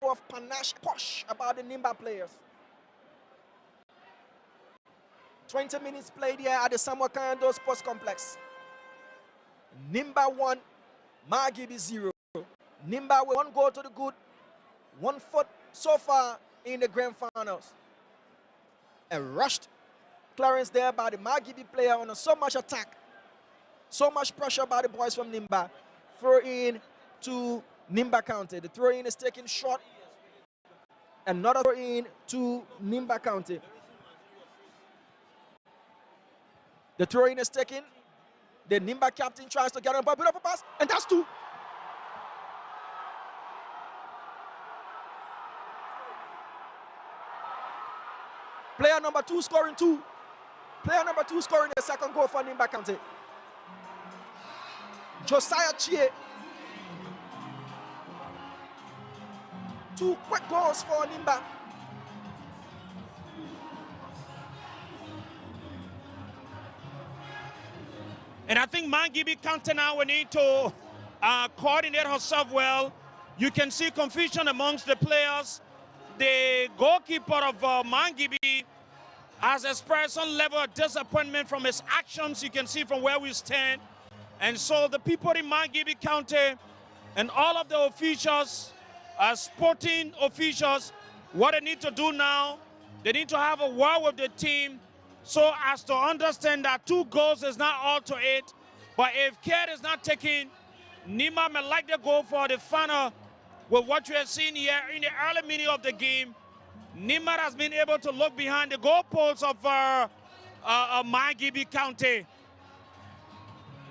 of panache, posh about the Nimba players. 20 minutes played here at the Samuel Kando Sports Complex. Nimba 1, Margibi 0. Nimba with 1 goal to the good, 1 foot so far in the grand finals. A rushed clearance there by the Margibi player on so much attack. So much pressure by the boys from Nimba. Throw in to Nimba County. The throw in is taken short. Another throw in to Nimba County. The throw in is taken. The Nimba captain tries to get on, but beautiful pass, and that's 2. Player number 2 scoring 2. Player number 2 scoring the second goal for Nimba County. Josiah Chie. 2 quick goals for Nimba. And I think Margibi County now will need to coordinate herself well. You can see confusion amongst the players. The goalkeeper of Margibi has expressed some level of disappointment from his actions. You can see from where we stand. And so the people in Margibi County and all of the officials, sporting officials, what they need to do now, they need to have a word with the team so as to understand that 2 goals is not all to it. But if care is not taken, Nimba may like to go for the final. With what you have seen here in the early minute of the game, Nimba has been able to look behind the goalposts of Margibi County.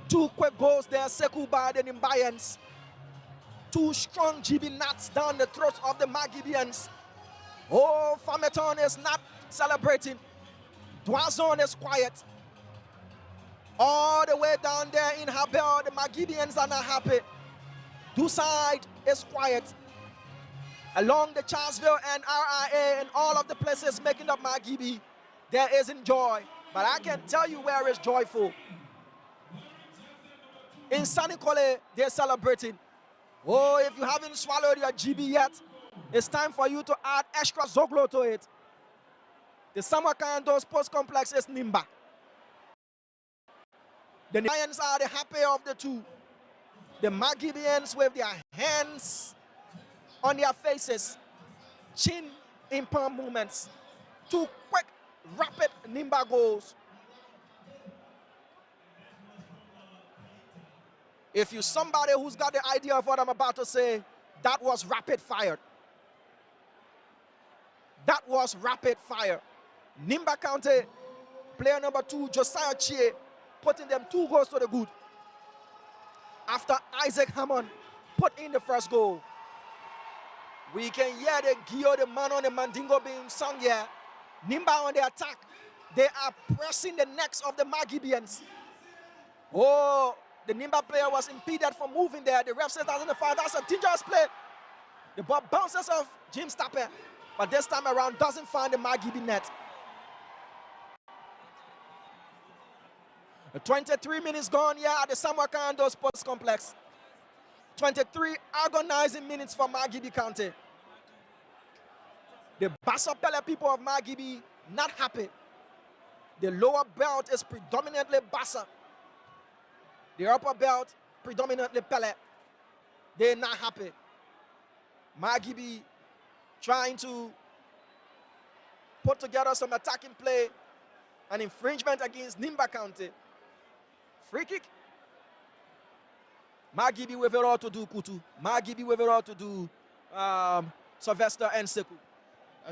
2 quick goals there, Sekou by the Nimbayans. 2 strong GB nuts down the throat of the Margibians. Oh, Fameton is not celebrating. Dwazon is quiet. All the way down there in Habel, the Margibians are not happy. Duside is quiet. Along the Charlesville and RIA and all of the places making up Margibi, there isn't joy. But I can tell you where it's joyful. In Sanikole, they're celebrating. Oh, if you haven't swallowed your GB yet, it's time for you to add extra Zoglo to it. The Samakando Sports Complex is Nimba. The Lions are the happy of the 2. The Margibians with their hands on their faces, chin in palm movements. 2 quick, rapid Nimba goals. If you're somebody who's got the idea of what I'm about to say, that was rapid fire. That was rapid fire. Nimba County, player number 2, Josiah Chie, putting them 2 goals to the good. After Isaac Hammond put in the first goal. We can hear the Gio, the man on the Mandingo being sung here. Nimba on the attack. They are pressing the necks of the Margibians. Oh, the Nimba player was impeded from moving there. The ref says that's in the foul. That's a dangerous play. The ball bounces off Jim Stapper, but this time around doesn't find the Margibi net. 23 minutes gone here at the Samuel Sports Complex. 23 agonizing minutes for Margibi County. The Bassa-Pele people of Margibi not happy. The lower belt is predominantly Bassa. The upper belt predominantly Pele. They're not happy. Margibi trying to put together some attacking play. An infringement against Nimba County. Free kick. Margibi with it all to do, Kutu. Margibi with it all to do, Sylvester and Sekou.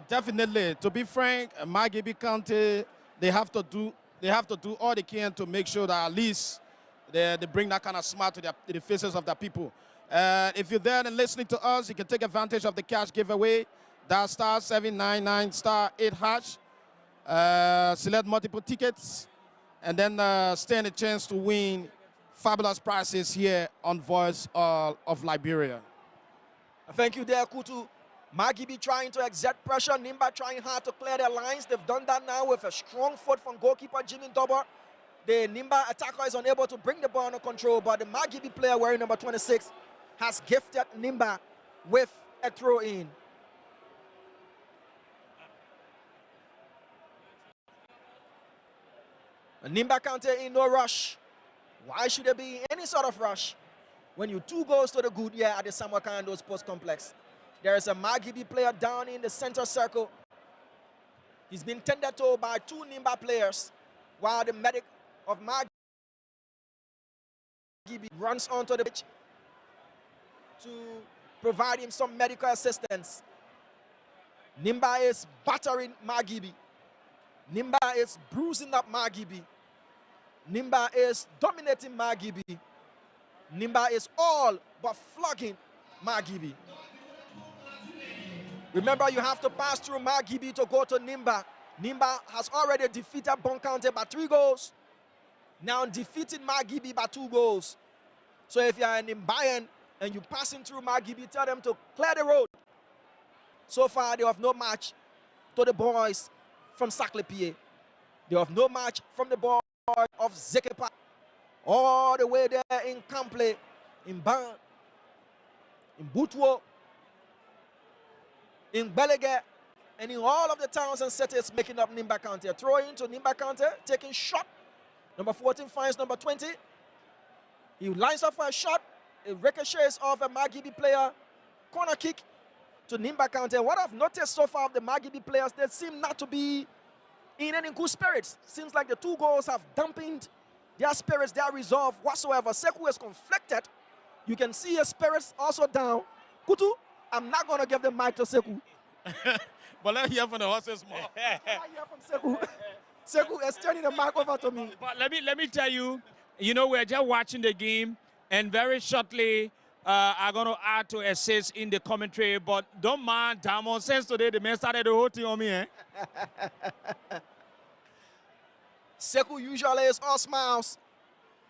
Definitely. To be frank, Margibi County, they have to do all they can to make sure that at least they bring that kind of smile to the faces of the people. If you're there and listening to us, you can take advantage of the cash giveaway. That's star 799 star 8 hash. Select multiple tickets, and then stand a chance to win fabulous prizes here on Voice of Liberia. Thank you there, Kutu. Margibi trying to exert pressure. Nimba trying hard to clear their lines. They've done that now with a strong foot from goalkeeper Jimmy Dober. The Nimba attacker is unable to bring the ball under control, but the Margibi player wearing number 26 has gifted Nimba with a throw-in. Nimba County in no rush. Why should there be any sort of rush when you 2 goals to the good here at the Samarkando Sports Complex? There is a Margibi player down in the center circle. He's been tended to by 2 Nimba players, while the medic of Margibi runs onto the pitch to provide him some medical assistance. Nimba is battering Margibi. Nimba is bruising up Margibi. Nimba is dominating Margibi. Nimba is all but flogging Margibi. Remember, you have to pass through Margibi to go to Nimba. Nimba has already defeated Bon County by 3 goals. Now defeating Margibi by 2 goals. So if you are an Nimbayan and you're passing through Margibi, tell them to clear the road. So far, they have no match to the boys from Saclay. They have no match from the boys of Zekepa. All the way there in Kample, in Ban, in Butwo, in Belege, and in all of the towns and cities making up Nimba County. Throw into Nimba County, taking shot. Number 14 finds number 20. He lines up for a shot. It ricochets off a Margibi player. Corner kick to Nimba County. What I've noticed so far of the Margibi players, they seem not to be in any good spirits. Seems like the 2 goals have dampened their spirits, their resolve whatsoever. Sekou is conflicted. You can see his spirits also down. Kutu, I'm not going to give the mic to Sekou. But let's hear from the horses more. I hear from Sekou. Sekou is turning the mic over to me. But let me tell you, we're just watching the game, and very shortly, I'm going to add to assist in the commentary. But don't mind, Damon, since today the man started the whole thing on me. Eh? Sekou usually is all smiles.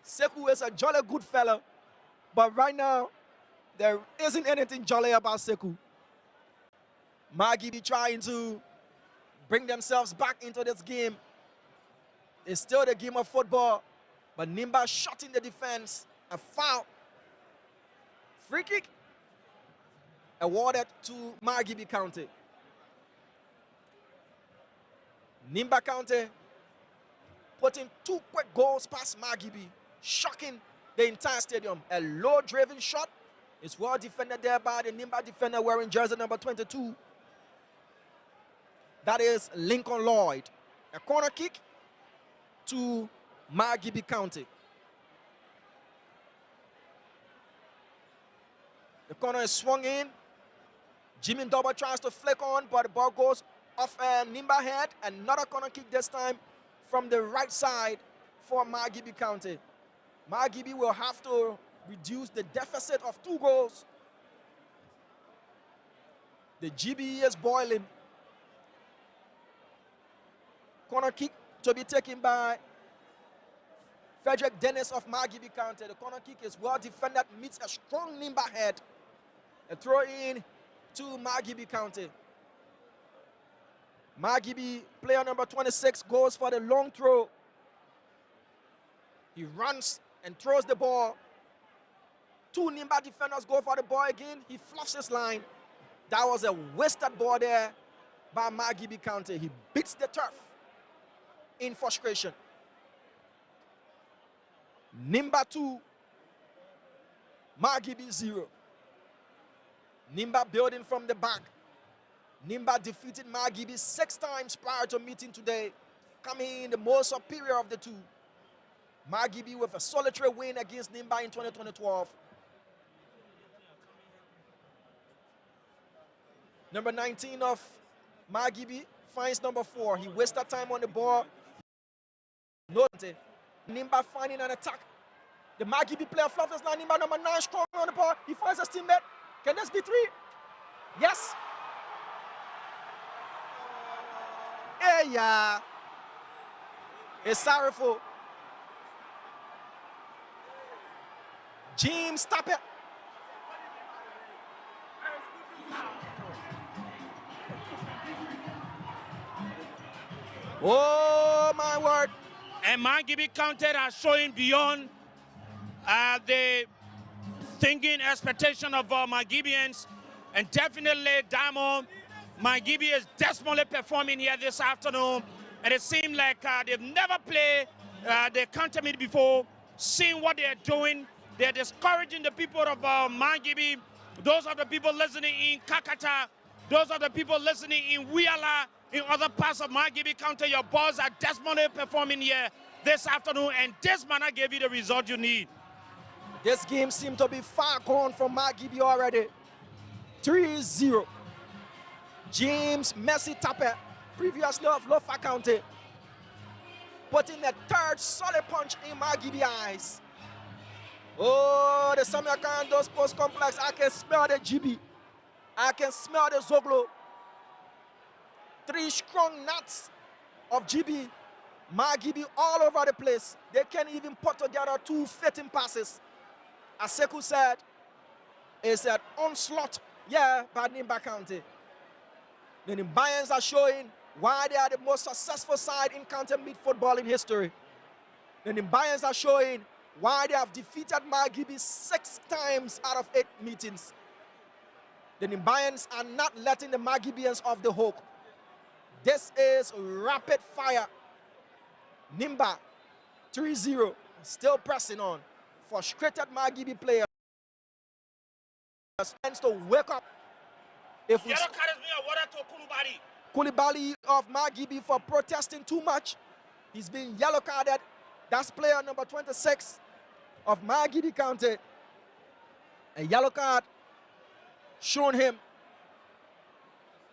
Sekou is a jolly good fellow. But right now, there isn't anything jolly about Sekou. Margibi trying to bring themselves back into this game. It's still the game of football. But Nimba shot in the defense. A foul. Free kick awarded to Margibi County. Nimba County putting 2 quick goals past Margibi, shocking the entire stadium. A low-driven shot. It's well defended there by the Nimba defender wearing jersey number 22. That is Lincoln Lloyd. A corner kick to Margibi County. The corner is swung in. Jimmy Double tries to flick on, but the ball goes off Nimba head. Another corner kick this time from the right side for Margibi County. Margibi will have to reduce the deficit of 2 goals. The GBE is boiling. Corner kick to be taken by Frederick Dennis of Margibi County. The corner kick is well defended, meets a strong Nimba head. A throw in to Margibi County. Margibi, player number 26, goes for the long throw. He runs and throws the ball. 2 Nimba defenders go for the ball again. He fluffs his line. That was a wasted ball there by Margibi County. He beats the turf in frustration. Nimba 2, Margibi 0. Nimba building from the back. Nimba defeated Margibi 6 times prior to meeting today, coming in the most superior of the 2. Margibi with a solitary win against Nimba in 2012. Number 19 of Margibi finds number 4. He wasted time on the ball. Nimba finding an attack. The Margibi player fluffs his line. Nimba number 9 strong on the ball. He finds his teammate. Can this be 3? Yes. Yeah. It's sorrowful. Jim, stop it. Oh, my word. And Margibi County are showing beyond the thinking expectation of Margibians. And definitely, Diamond, Margibi is desperately performing here this afternoon. And it seems like they've never played they counted me before, seeing what they are doing. They're discouraging the people of Mangibi. Those are the people listening in Kakata. Those are the people listening in Wiala, in other parts of Mangibi County. Your boys are desperately performing here this afternoon, and this manner gave you the result you need. This game seemed to be far gone from Magibi already. 3-0. James Messi Tappe, previously of Lofa County, putting the third solid punch in Magibi eyes. Oh, the Samuel Kandos Post Complex. I can smell the GB. I can smell the Zoglo. 3 strong nuts of GB. Magibi all over the place. They can't even put together 2 fitting passes. As Sekou said, it's an onslaught, by Nimba County. The Nimbayans are showing why they are the most successful side in county mid football in history. The Nimbayans are showing why they have defeated Magibi 6 times out of 8 meetings. The Nimbayans are not letting the Magibians off the hook. This is rapid fire. Nimba 3-0, still pressing on. Frustrated Magibi players tends to wake up. If we Koulibaly of Magibi for protesting too much, he's being yellow carded. That's player number 26 of Magibi County. A yellow card shown him.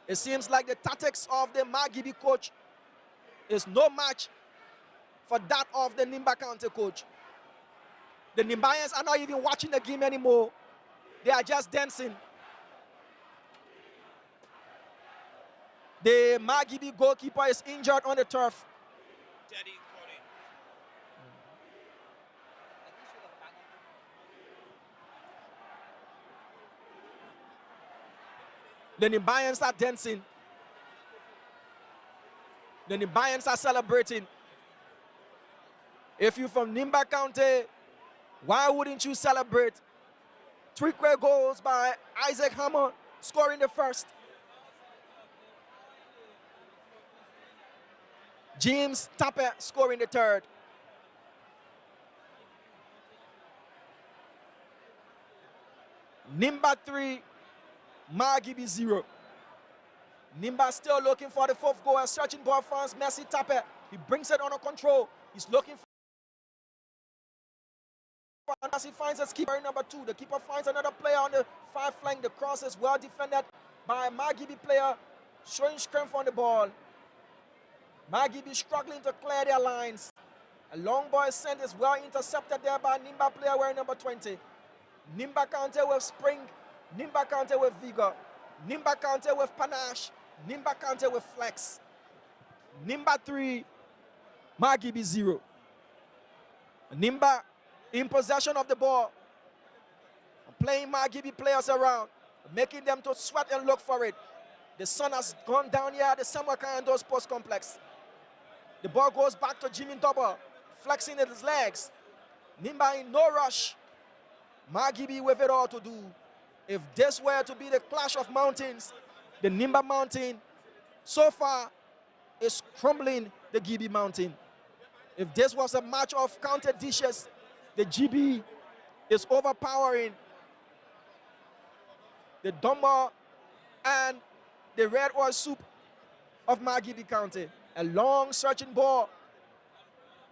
It seems like the tactics of the Magibi coach is no match for that of the Nimba County coach. The Nimbayans are not even watching the game anymore. They are just dancing. The Magibi goalkeeper is injured on the turf. The Nimbayans are dancing. The Nimbayans are celebrating. If you're from Nimba County, why wouldn't you celebrate? 3 quick goals by Isaac Hammer, scoring the first. James Tappe scoring the third. Nimba 3, Magibi 0. Nimba still looking for the 4th goal and searching ball finds Messi Tappe. He brings it under control. He's looking for, as he finds his keeper number 2. The keeper finds another player on the far flank. The cross is well defended by a Magibi player, showing strength on the ball. Magibi struggling to clear their lines. A long ball sent is well intercepted there by Nimba player wearing number 20. Nimba County with spring. Nimba County with vigor. Nimba County with panache. Nimba County with flex. Nimba 3, Magibi 0. Nimba in possession of the ball, playing Magibi players around, making them to sweat and look for it. The sun has gone down here at the Samuel Kandos Post Complex. The ball goes back to Jimmy Double, flexing his legs. Nimba in no rush. Magibi with it all to do. If this were to be the clash of mountains, the Nimba Mountain so far is crumbling the Gibi Mountain. If this was a match of counter dishes, the GB is overpowering the Dumba and the red oil soup of Magibi County. A long searching ball.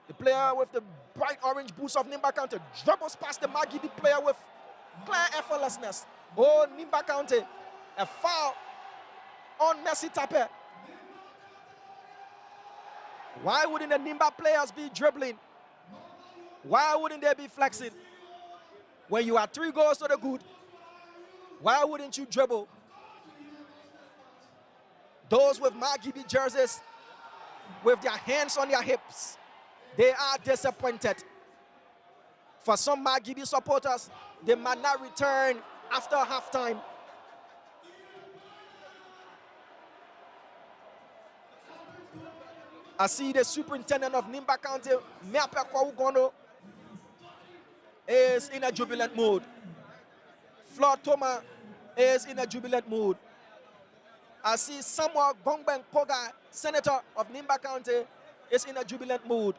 The player with the bright orange boots of Nimba County dribbles past the Magibi player with clear effortlessness. Oh, Nimba County, a foul on Messi Tappe. Why wouldn't the Nimba players be dribbling? Why wouldn't they be flexing? When you are 3 goals to the good, why wouldn't you dribble? Those with Magibi jerseys, with their hands on their hips, they are disappointed. For some Magibi supporters, they might not return after halftime. I see the superintendent of Nimba County, Meape Kwaugono, is in a jubilant mood. Flor Toma is in a jubilant mood. I see Samuel Gongbeng Poga, senator of Nimba County, is in a jubilant mood.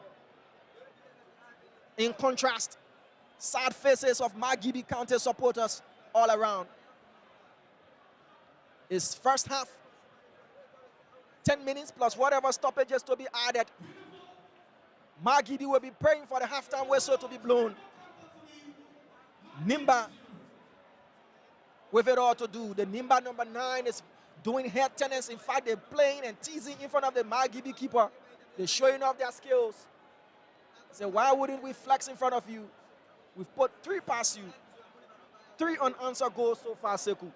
In contrast, sad faces of Margibi County supporters all around. It's first half, 10 minutes plus whatever stoppages to be added. Margibi will be praying for the halftime whistle to be blown. Nimba with it all to do. The Nimba number 9 is doing head tennis. In fact, they're playing and teasing in front of the Margibi keeper. They're showing off their skills. Say, why wouldn't we flex in front of you? We've put 3 past you. 3 unanswered goals so far, Sekou.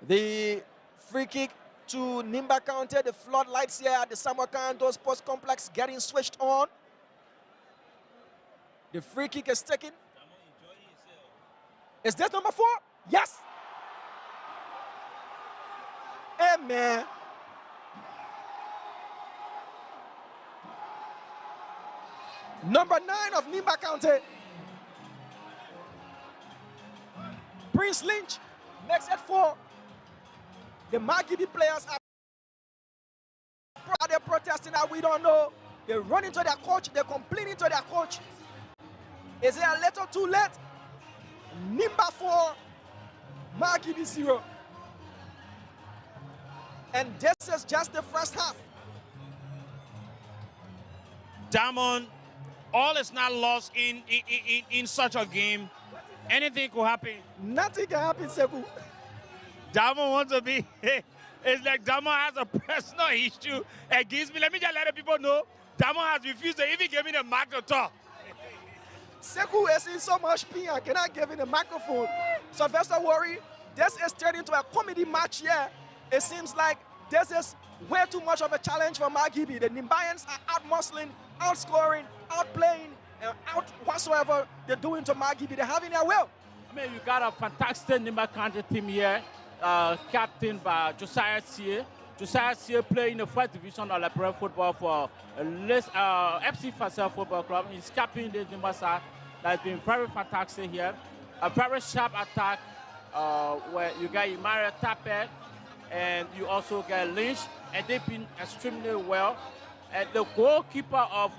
The free kick to Nimba County. The floodlights here at the Samarkand Sports Complex getting switched on. The free kick is taken. Is this number 4? Yes. Amen. Number 9 of Nimba County. Prince Lynch makes it 4. The Margibi players are protesting that we don't know. They run into their coach. They complain to their coach. Is it a little too late? Nimba 4, Margibi 0. And this is just the first half. Diamond, all is not lost in such a game. Anything could happen. Nothing can happen, Sekou. Diamond wants to be, it's like Diamond has a personal issue against me. Let me just let the people know, Diamond has refused to even give me the mic to talk. Sekou is in so much pain, I cannot give him the microphone. So first don't worry, this is turning into a comedy match here. It seems like this is way too much of a challenge for Margibi. The Nimbayans are out-muscling, outscoring, outplaying, and out whatsoever they're doing to Margibi. They're having their will. I mean, you got a fantastic Nimba County team here, captained by Josiah Sie. Josiah Sie playing in the 1st division of Liberia football for FC Fasel Football Club. He's captaining the Nimba side. That's been very fantastic here. A very sharp attack where you got Imari Tapet and you also get Lynch, and they've been extremely well. And the goalkeeper of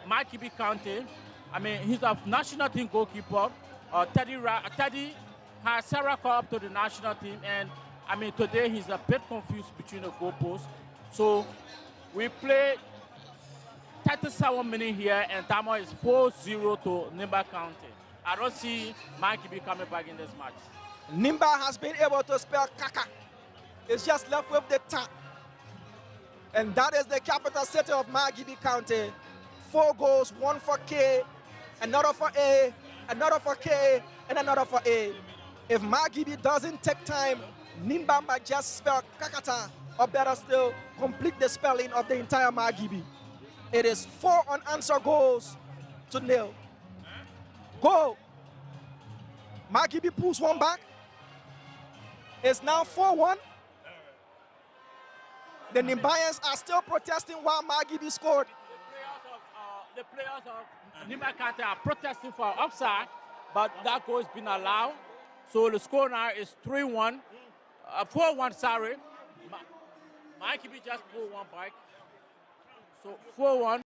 Margibi County, I mean, he's a national team goalkeeper. Teddy has Sarah call up to the national team, and I mean, today he's a bit confused between the goalposts. So we played 37 minutes here, and Diamond is 4-0 to Nimba County. I don't see Margibi coming back in this match. Nimba has been able to spell Kaka. It's just left with the tap. And that is the capital city of Margibi County. 4 goals, 1 for K, another for A, another for K, and another for A. If Margibi doesn't take time, Nimba might just spell Kakata, or better still, complete the spelling of the entire Margibi. It is 4 unanswered goals to 0. Goal. Margibi pulls 1 back. It's now 4-1. The Nimbayans are still protesting while Margibi scored. The players of Nimba County are protesting for offside, but that goal has been allowed. So the score now is 3-1, 4-1, sorry. Margibi just pulled 1 back. So 4-1.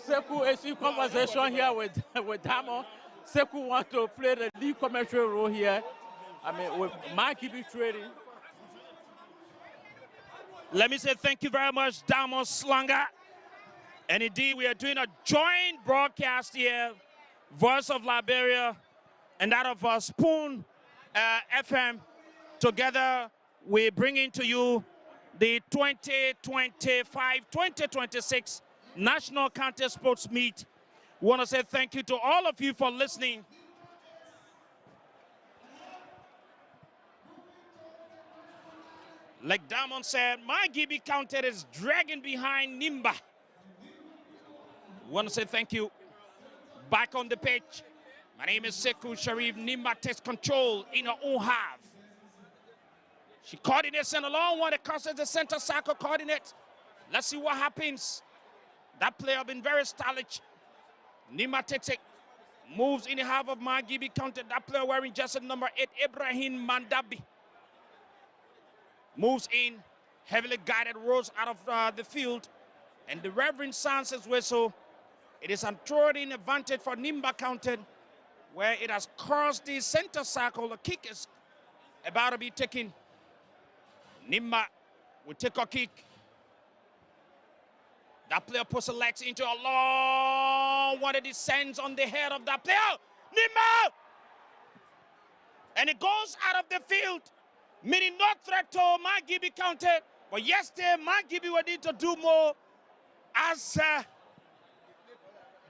Sekou is in conversation here with Damo. Sekou wants to play the lead commentary role here. I mean, with Margibi trading. Let me say thank you very much, Damo Slanga. And indeed, we are doing a joint broadcast here, Voice of Liberia and that of Spoon FM. Together, we're bringing to you the 2025-2026 National County Sports Meet. We want to say thank you to all of you for listening. Like Damon said, Margibi County is dragging behind Nimba. We want to say thank you. Back on the pitch, my name is Sekou Sharif. Nimba takes control in her own half. She coordinates and along one that crosses the center circle coordinate. Let's see what happens. That player has been very stylish. Nimba takes it. Moves in the half of Mangibi counted. That player wearing jersey number 8, Ibrahim Mandabi. Moves in, heavily guided, rolls out of the field. And the Reverend sounds his whistle. It is a throw-in advantage for Nimba counted, where it has crossed the center circle. The kick is about to be taken. Nimba will take a kick. That player puts the legs into a long one that descends on the head of that player. Nimba! And it goes out of the field, meaning no threat to Mangibi counted. But yesterday, Mangibi will need to do more as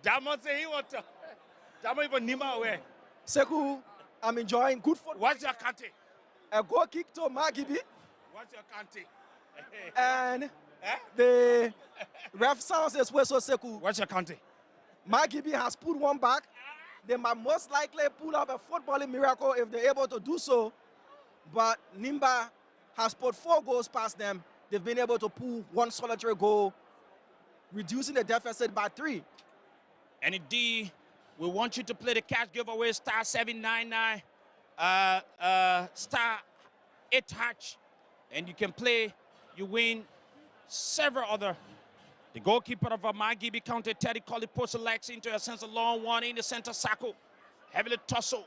Damo say he want to. Damo even Nimba away. Sekou, I'm enjoying good football. What's your country? A goal kick to Magibi. What's your country? And the ref sounds his whistle, Sekou. What's your country? Magibi has put one back. They might most likely pull up a footballing miracle if they're able to do so. But Nimba has put 4 goals past them. They've been able to pull 1 solitary goal, reducing the deficit by 3. And indeed, we want you to play the cash giveaway star 799 star 8 hatch, and you can play. You win several other. The goalkeeper of Mangibi counted Teddy Colley puts the legs into a sense of long one in the center circle. Heavily tussle.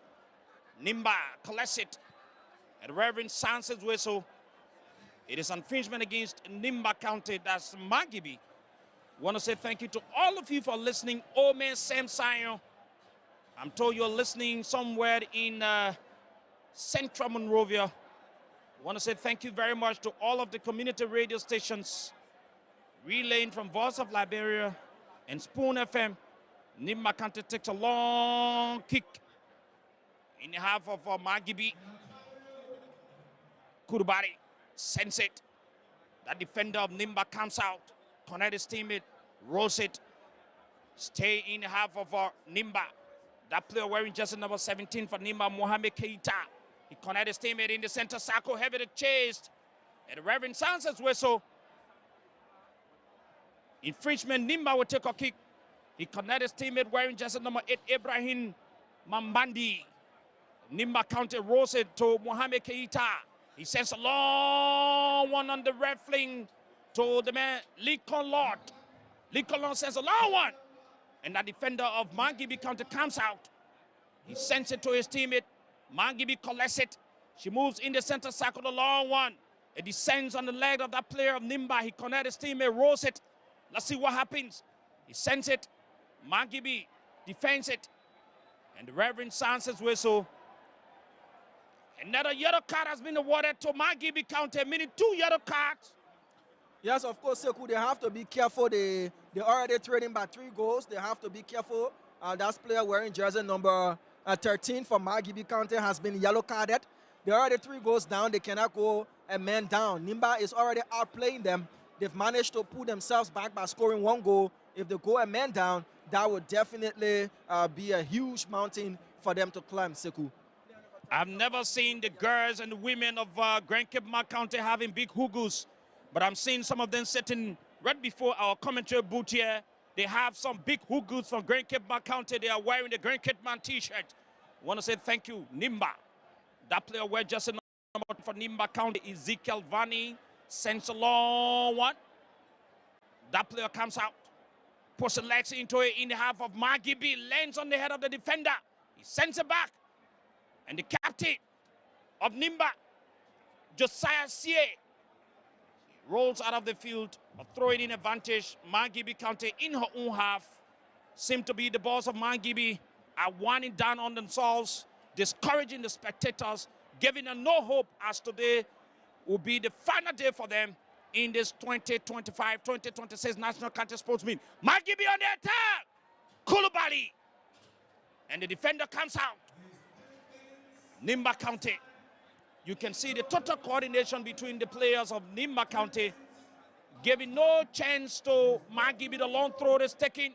Nimba collects it. And Reverend sounds his whistle. It is infringement against Nimba counted. That's Mangibi. Want to say thank you to all of you for listening. Old man Sam Sion. I'm told you're listening somewhere in Central Monrovia. Want to say thank you very much to all of the community radio stations relaying from Voice of Liberia and Spoon FM. Nimba County takes a long kick in the half of Mangibi. Kurubari sends it. That defender of Nimba comes out. Connect his teammate, rolls it. Stay in the half of Nimba. That player wearing jersey number 17 for Nimba, Mohamed Keita. He connected his teammate in the center circle, heavily chased. And the Reverend sounds his whistle. Infringement, Nimba will take a kick. He connected his teammate wearing jersey number 8, Ibrahim Mambandi. Nimba counter rolls it to Mohamed Keita. He sends a long one on the red fling to the man, Lee Conlord. Lee Conlord sends a long one. And the defender of Mangibi counter comes out. He sends it to his teammate. Mangibi collects it. She moves in the center circle, the long one. It descends on the leg of that player of Nimba. He connects his teammate, rolls it. Let's see what happens. He sends it. Mangibi defends it. And the Reverend sounds his whistle. Another yellow card has been awarded to Mangibi County, meaning 2 yellow cards. Yes, of course, Sekou, they have to be careful. They already trading by 3 goals. They have to be careful. That player wearing jersey number 13 for Mangibi County has been yellow carded. They're already 3 goals down. They cannot go a man down. Nimba is already outplaying them. They've managed to pull themselves back by scoring 1 goal. If they go a man down, that would definitely be a huge mountain for them to climb, Sekou. I've never seen the girls and the women of Grand Cape County having big hugus, but I'm seeing some of them sitting right before our commentary booth here. They have some big hugus from Grand Cape County. They are wearing the Grand Cape Man t-shirt. I want to say thank you, Nimba. That player wear just a number for Nimba County, Ezekiel Vani, sends a long one. That player comes out, puts the legs into it in the half of Mangibi, lands on the head of the defender. He sends it back. And the captain of Nimba, Josiah Sie, rolls out of the field, a throw-in advantage. Mangibi County in her own half. Seem to be the boss of Mangibi are winding down on themselves, discouraging the spectators, giving them no hope as today will be the final day for them in this 2025-2026 National County Sports Meet. Mangibi on the attack! Koulibaly. And the defender comes out. Nimba County. You can see the total coordination between the players of Nimba County, giving no chance to Mangibi. The long throw is taken.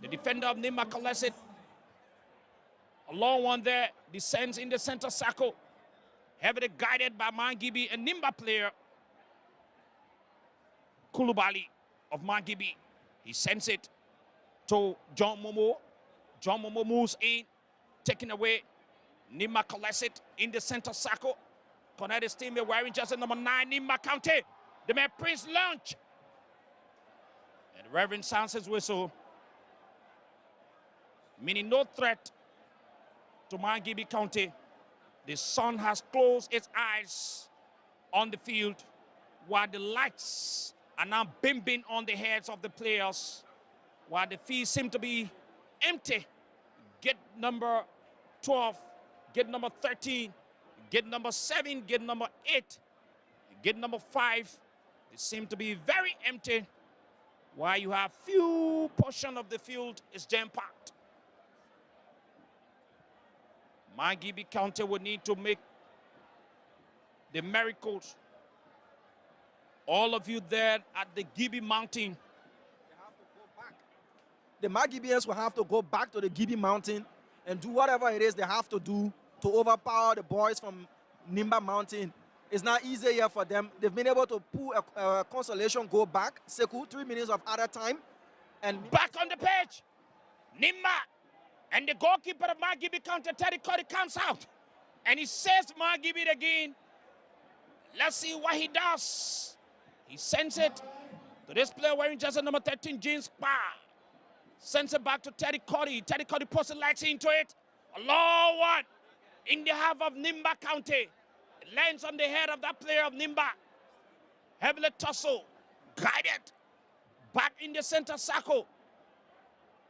The defender of Nimba collects it. A long one there, descends in the center circle. Heavily guided by Mangibi, a Nimba player. Koulibaly of Mangibi. He sends it. to John Momo. John Momo moves in, taking away. Nimba collects it in the center circle. Connect his teammate wearing jersey number 9, Nimba County. The man Prince launch. And the Reverend sounds his whistle, meaning no threat to Mangibi County. The sun has closed its eyes on the field while the lights are now beaming on the heads of the players, while the field seems to be empty. Get number 12, get number 13, get number 7, get number 8, get number 5. They seem to be very empty, while you have few portion of the field is jam-packed. Mangibi County will need to make the miracles. All of you there at the Gibi Mountain, the Magibians will have to go back to the Gibi Mountain and do whatever it is they have to do to overpower the boys from Nimba Mountain. It's not easy here for them. They've been able to pull a consolation goal back. Sekou, 3 minutes of other time. And back on the pitch, Nimba and the goalkeeper of Mangibi County, Teddy Cody, comes out. And he says Mangibi again. Let's see what he does. He sends it to this player wearing jersey number 13, Jeans Bar. Sends it back to Teddy Cody. Teddy Cody puts the legs into it. A long one in the half of Nimba County. It lands on the head of that player of Nimba. Heavily tussle. Guided. Back in the center circle.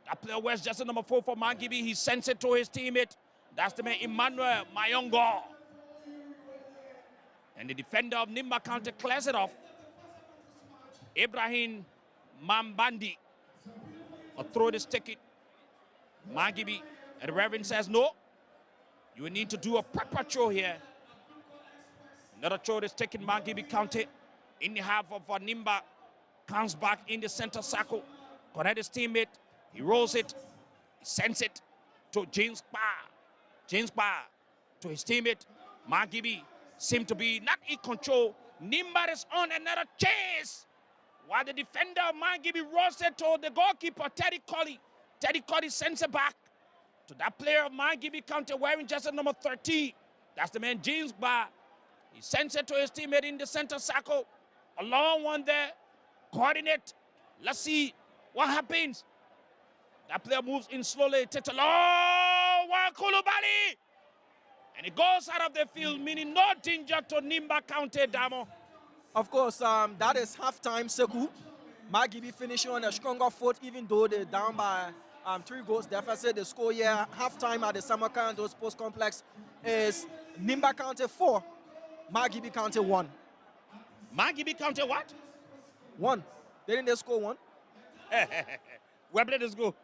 That player wears jersey number 4 for Mangibi. He sends it to his teammate. That's the man, Emmanuel Mayongo. And the defender of Nimba County clears it off. Ibrahim Mambandi. A throw this ticket. Mangibi. And the Reverend says, no. You will need to do a proper throw here. Another throw is taken. Mangibi County in the half of Nimba. Comes back in the center circle. Connect his teammate. He rolls it. He sends it to James Bar. James Bar to his teammate. Mangibi seem to be not in control. Nimba is on another chase. While the defender of Mangibi rolls it to the goalkeeper, Teddy Colley. Teddy Colley sends it back to that player of Mangibi County wearing jersey number 13. That's the man, James Bar. He sends it to his teammate in the center circle. A long one there. Coordinate. Let's see what happens. That player moves in slowly. Takes a long one, Kulubali. And it goes out of the field, meaning no danger to Nimba County, Damo. of course, that is halftime, Sekou. Mangibi finishing on a stronger foot, even though they're down by 3 goals deficit. The score here, halftime at the Samarkand Sports Complex, is Nimba County 4, Mangibi County 1. Mangibi County what? 1. Didn't they score 1? Where did this go?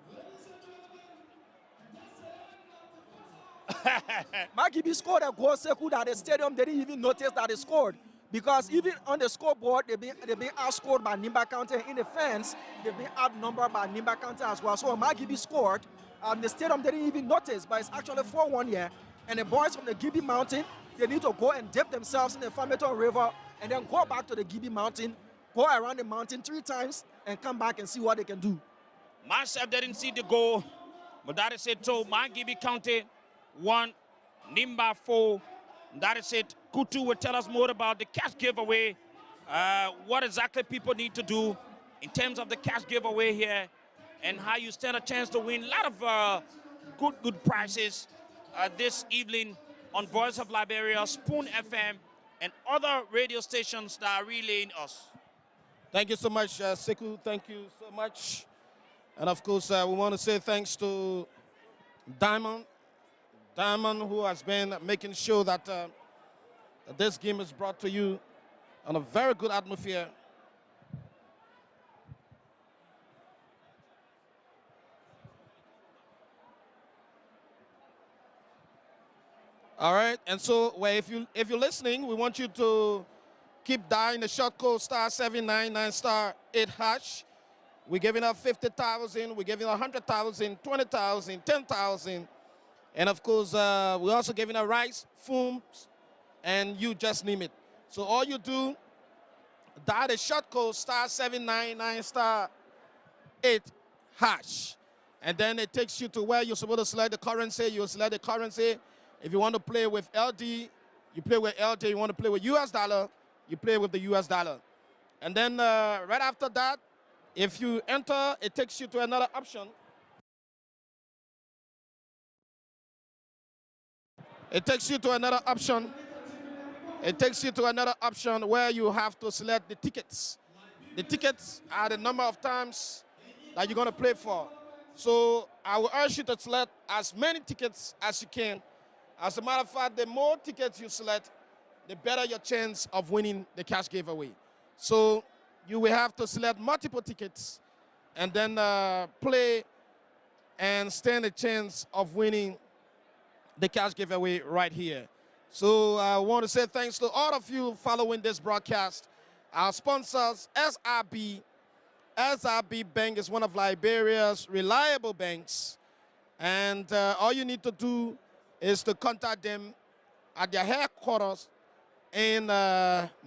Mangibi scored a goal, Sekou, that the stadium didn't even notice that he scored. Because even on the scoreboard, they've been outscored by Nimba County. In the fence, they've been outnumbered by Nimba County as well. So Mangibi scored. The stadium didn't even notice, but it's actually 4-1 here. And the boys from the Gibi Mountain, they need to go and dip themselves in the Farmington River and then go back to the Gibi Mountain, go around the mountain 3 times and come back and see what they can do. Myself didn't see the goal, but that is it. So Mangibi County 1, Nimba 4. That is it. Kutu will tell us more about the cash giveaway, what exactly people need to do in terms of the cash giveaway here, and how you stand a chance to win a lot of good prizes this evening on Voice of Liberia, Spoon FM, and other radio stations that are relaying us. Thank you so much, Sekou. Thank you so much. And of course, we want to say thanks to Diamond, who has been making sure that this game is brought to you on a very good atmosphere. All right, and so if you're listening, we want you to keep dialing the short code *799 *8#. We're giving up 50,000, we're giving 100,000, 20,000, 10,000. And of course, we're also giving out rice, foods, and you just name it. So all you do, dial the short code *799 *8#. And then it takes you to where you're supposed to select the currency. You select the currency. If you want to play with LD, you play with LD. You want to play with US dollar, you play with the US dollar. And then right after that, if you enter, it takes you to another option. It takes you to another option. It takes you to another option where you have to select the tickets. The tickets are the number of times that you're going to play for. So I will urge you to select as many tickets as you can. As a matter of fact, the more tickets you select, the better your chance of winning the cash giveaway. So you will have to select multiple tickets and then play and stand a chance of winning the cash giveaway right here. So I want to say thanks to all of you following this broadcast. Our sponsors, SRB. SRB Bank is one of Liberia's reliable banks. And all you need to do is to contact them at their headquarters in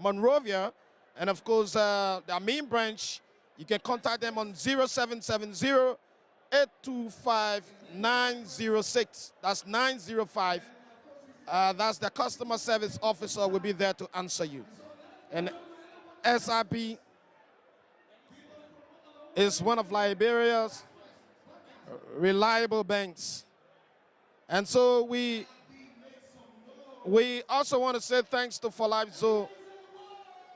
Monrovia. And of course, their main branch, you can contact them on 0770-825-906. That's 905. That's the customer service officer will be there to answer you. And SRB is one of Liberia's reliable banks. And so we also want to say thanks to For Life Zoo.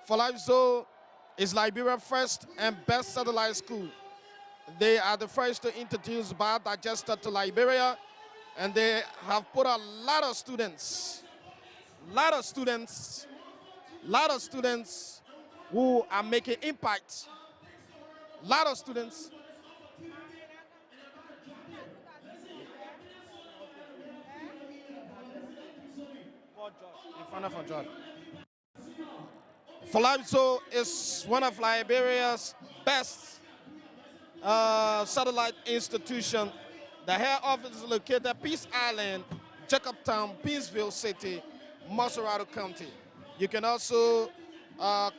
For Life Zoo is Liberia's first and best satellite school. They are the first to introduce biodigester to Liberia, and they have put a lot of students who are making impact. Lot of students. For Life Zoo is one of Liberia's best satellite institution. The head office is located at Peace Island, Jacobtown, Peaceville City, Montserrat County. You can also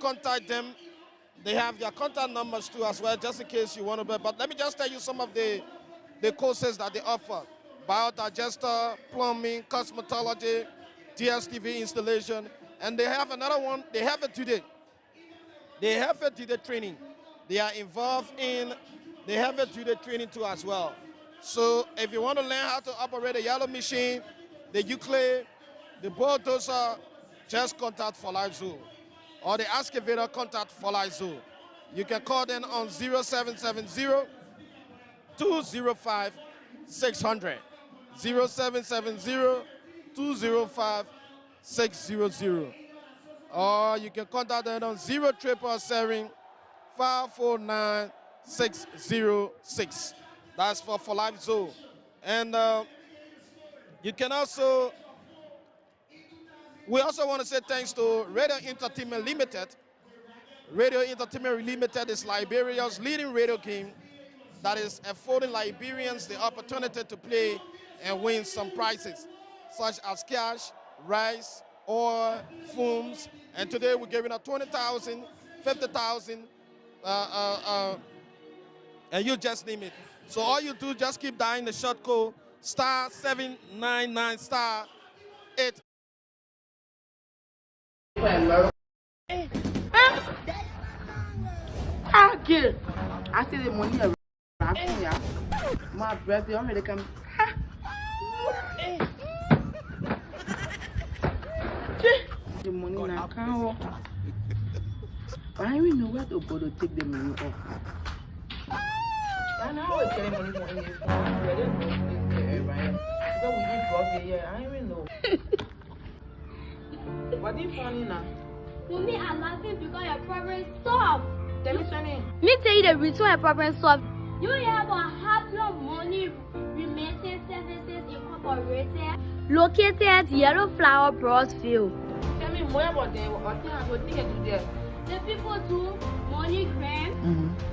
contact them. They have their contact numbers too as well, just in case you want to. But let me just tell you some of the courses that they offer. Biodigester, plumbing, cosmetology, DSTV installation. And they have another one, they have it today. They have it today training. They are involved in, they have it today training too as well. So if you want to learn how to operate a yellow machine, the Euclid, the bulldozer, just contact For Life Zoo. Or the excavator, contact For Life Zoo. You can call them on 0770-205-600. 0770-205-600. Or you can contact them on 077-549-606. That's for Life Zoo. And you can also, we also want to say thanks to Radio Entertainment Limited. Radio Entertainment Limited is Liberia's leading radio game that is affording Liberians the opportunity to play and win some prizes, such as cash, rice, oil, fumes, and today we're giving out 20,000, 50,000, and you just name it. So all you do, just keep dialing the short code *799 *8. Again, I see the money around here. My brother, I'm ready to come. The money now can't. I don't even know where to go to take the money off. I know how to tell money for any phone. Right? Because we did drop it here. I don't even know. What is funny now? Mommy, I'm laughing because your problem solved. Tell me something. Me tell you the reason your problem solved. You have a Haplon Money Remittance Services Incorporated located at Yellow Flower Brosville. Tell me more about them. What thing you do there? The people do MoneyGram,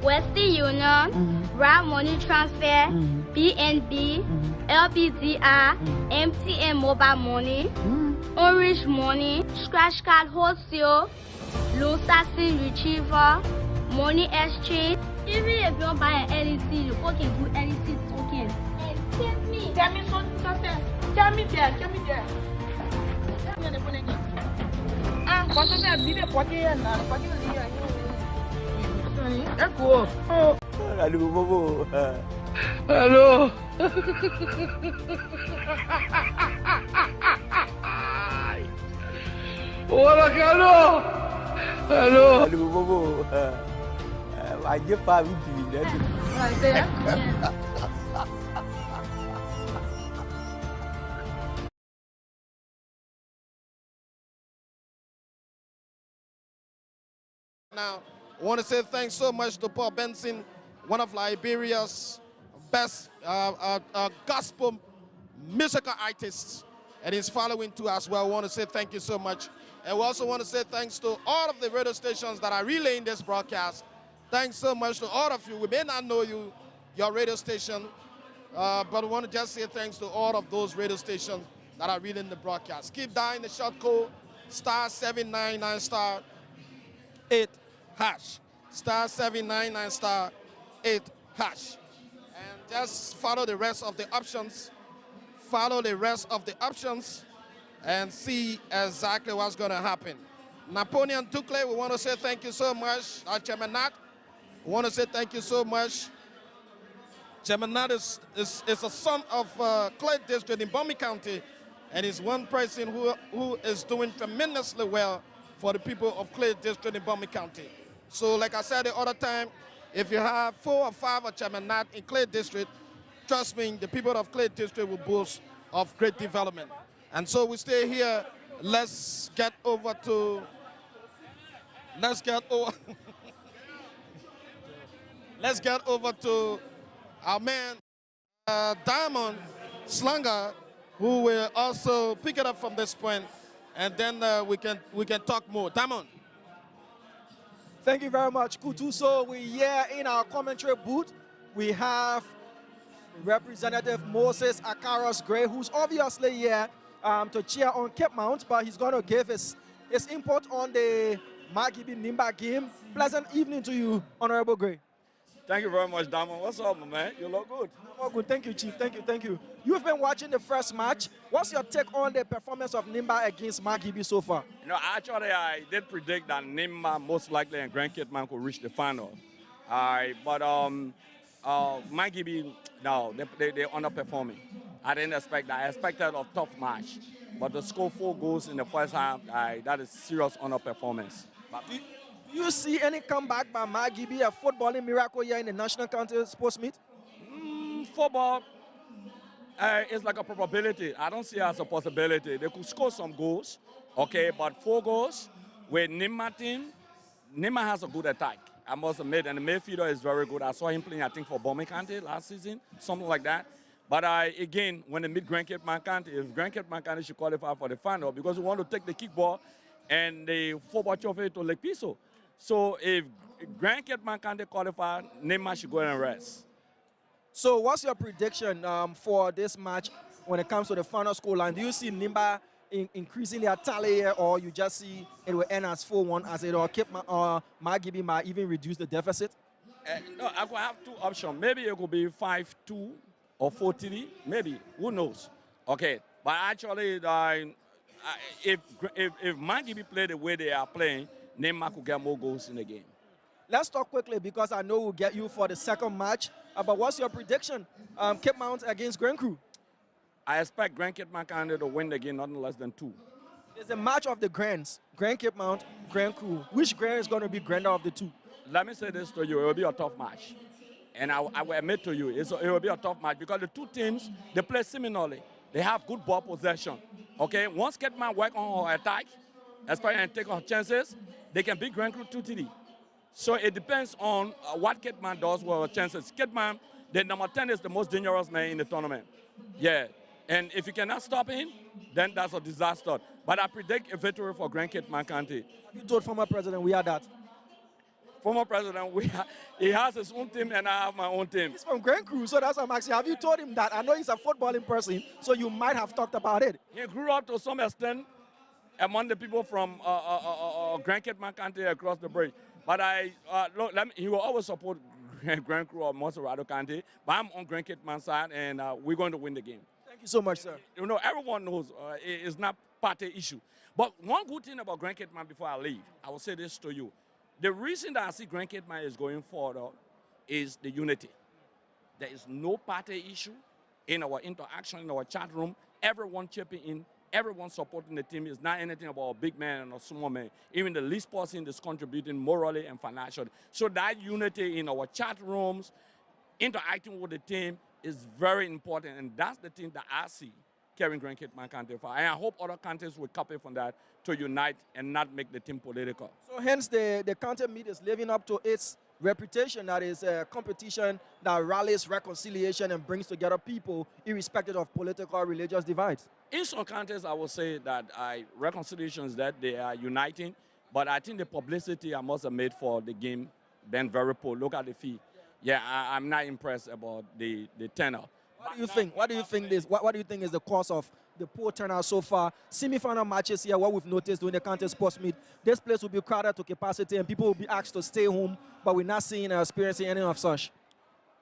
Western Union, Rap Money Transfer, BNB, LBDR, MTN Mobile Money, Orange Money, Scratch Card Wholesale, Loan Assassin Retriever, Money Exchange. Even if you don't buy an LEC, you can do LEC token. And tip me. Tell me something, sister. Tell me there. Ah, what's that? Did it for you and Echo. Oh. Hello. Hola, Carlos. Hello. I give 5 to you. Right there. Now, I want to say thanks so much to Paul Benson, one of Liberia's best gospel musical artists, and he's following too as well. I want to say thank you so much. And we also want to say thanks to all of the radio stations that are relaying this broadcast. Thanks so much to all of you. We may not know you, your radio station, but we want to just say thanks to all of those radio stations that are relaying the broadcast. Keep dialing the short code, *799 *8#. *799 *8#. And just follow the rest of the options. Follow the rest of the options and see exactly what's going to happen. Napoleon Tukle, we want to say thank you so much. Chairman Nat, we want to say thank you so much. Chairman Nat is a son of Clay District in Bombay County, and is one person who is doing tremendously well for the people of Clay District in Bombay County. So like I said the other time, if you have 4 or 5 of Chairman Nat in Clay District, trust me, the people of Clay District will boast of great development. And so we stay here. Let's get over to our man Diamond Slanger, who will also pick it up from this point, and then we can talk more. Diamond. Thank you very much, Kutu. So we here in our commentary booth, we have Representative Moses Akaros Gray, who's obviously here to cheer on Cape Mount, but he's going to give his input on the Magibi Nimba game. Pleasant evening to you, Honorable Gray. Thank you very much, Damon. What's up, man? You look good. Oh, good. Thank you, Chief. Thank you. You've been watching the first match. What's your take on the performance of Nimba against Magibi so far? You know, actually, I did predict that Nimba most likely and Grand Kitman could reach the final. But Magibi, no, they're underperforming. I didn't expect that. I expected a tough match. But to score 4 goals in the first half, that is serious underperformance. But do you see any comeback by Magibi, a footballing miracle here in the National County Sports Meet? Football is like a probability. I don't see it as a possibility. They could score some goals, okay, but 4 goals with Nimba team, Nimba has a good attack, I must admit, and the midfielder is very good. I saw him playing, I think, for Bombay County last season, something like that. But again, when they meet Grand Cape County, if Grand Cape County should qualify for the final, because we want to take the kickball and the football trophy to Lake Piso. So if Grand Cape County qualify, Nimba should go and rest. So what's your prediction for this match when it comes to the final scoreline? Do you see Nimba increasing their tally here, or you just see it will end as 4-1 as it, or Magibi might even reduce the deficit? No, I could have 2 options. Maybe it could be 5-2 or 4-3, maybe. Who knows? Okay, but actually, if Magibi play the way they are playing, Nimba could get more goals in the game. Let's talk quickly because I know we'll get you for the second match. But what's your prediction? Cape Mount against Grand Crew. I expect Grand Cape Mount to win the game, nothing less than 2. There's a match of the Grands, Grand Cape Mount, Grand Crew. Which Grand is going to be grander of the 2? Let me say this to you, it will be a tough match. And I will admit to you, it will be a tough match because the 2 teams, they play similarly. They have good ball possession. Okay, once Cape Mount work on her attack, especially and take her chances, they can beat Grand Crew 2-3. So it depends on what Cape Mount does with her chances. Cape Mount, the number 10 is the most dangerous man in the tournament. Yeah. And if you cannot stop him, then that's a disaster. But I predict a victory for Grand Cape County. You told former president we are that. Former president, he has his own team and I have my own team. He's from Grand Crew, so that's what I'm asking. Have you told him that? I know he's a footballing person, so you might have talked about it. He grew up to some extent among the people from Grand Cape County across the bridge. But look, he will always support Grand Crew of Monserrado County, but I'm on Grand Kitman side, and we're going to win the game. Thank you so much, sir. You know, everyone knows it's not party issue. But one good thing about Grand Kitman before I leave, I will say this to you. The reason that I see Grand Kitman is going forward is the unity. There is no party issue in our interaction, in our chat room. Everyone chipping in, everyone supporting the team. It's not anything about a big man and a small man. Even the least person is contributing morally and financially. So that unity in our chat rooms, interacting with the team is very important. And that's the thing that I see carrying Grand Kitman County for. And I hope other counties will copy from that to unite and not make the team political. So hence the county meet is living up to its reputation that is a competition that rallies reconciliation and brings together people irrespective of political or religious divides. In some counties, I will say that reconciliation is that they are uniting, but I think the publicity I must have made for the game been very poor. Look at the fee. Yeah, I'm not impressed about the tenor. What do you think? What do you think is the cause of the poor turnout so far? Semi-final matches here, what we've noticed during the county sports meet, this place will be crowded to capacity and people will be asked to stay home, but we're not seeing or experiencing any of such.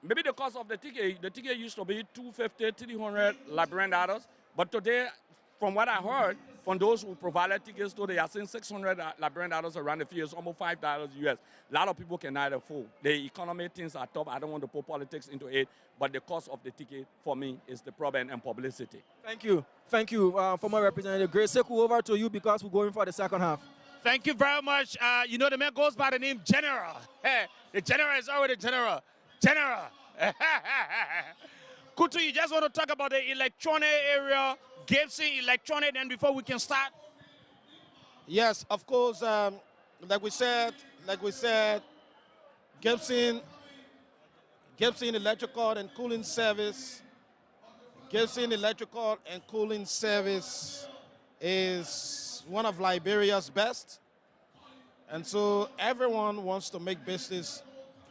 Maybe the cost of the ticket used to be $250, $300 Liberian dollars, but today, from what I heard, from those who provided tickets, they are seeing $600 Liberian dollars around the field. It's almost $5 US. A lot of people cannot afford. The economy things are tough. I don't want to put politics into it, but the cost of the ticket for me is the problem and publicity. Thank you. Thank you, former Representative Grace Seku. Over to you because we're going for the second half. Thank you very much. You know, the man goes by the name General. The General is already General. General. Kutu, you just want to talk about the electronic area, Gibson electronic, and before we can start? Yes, of course. Like we said, Gibson Electrical and Cooling Service. Gibson Electrical and Cooling Service is one of Liberia's best. And so everyone wants to make business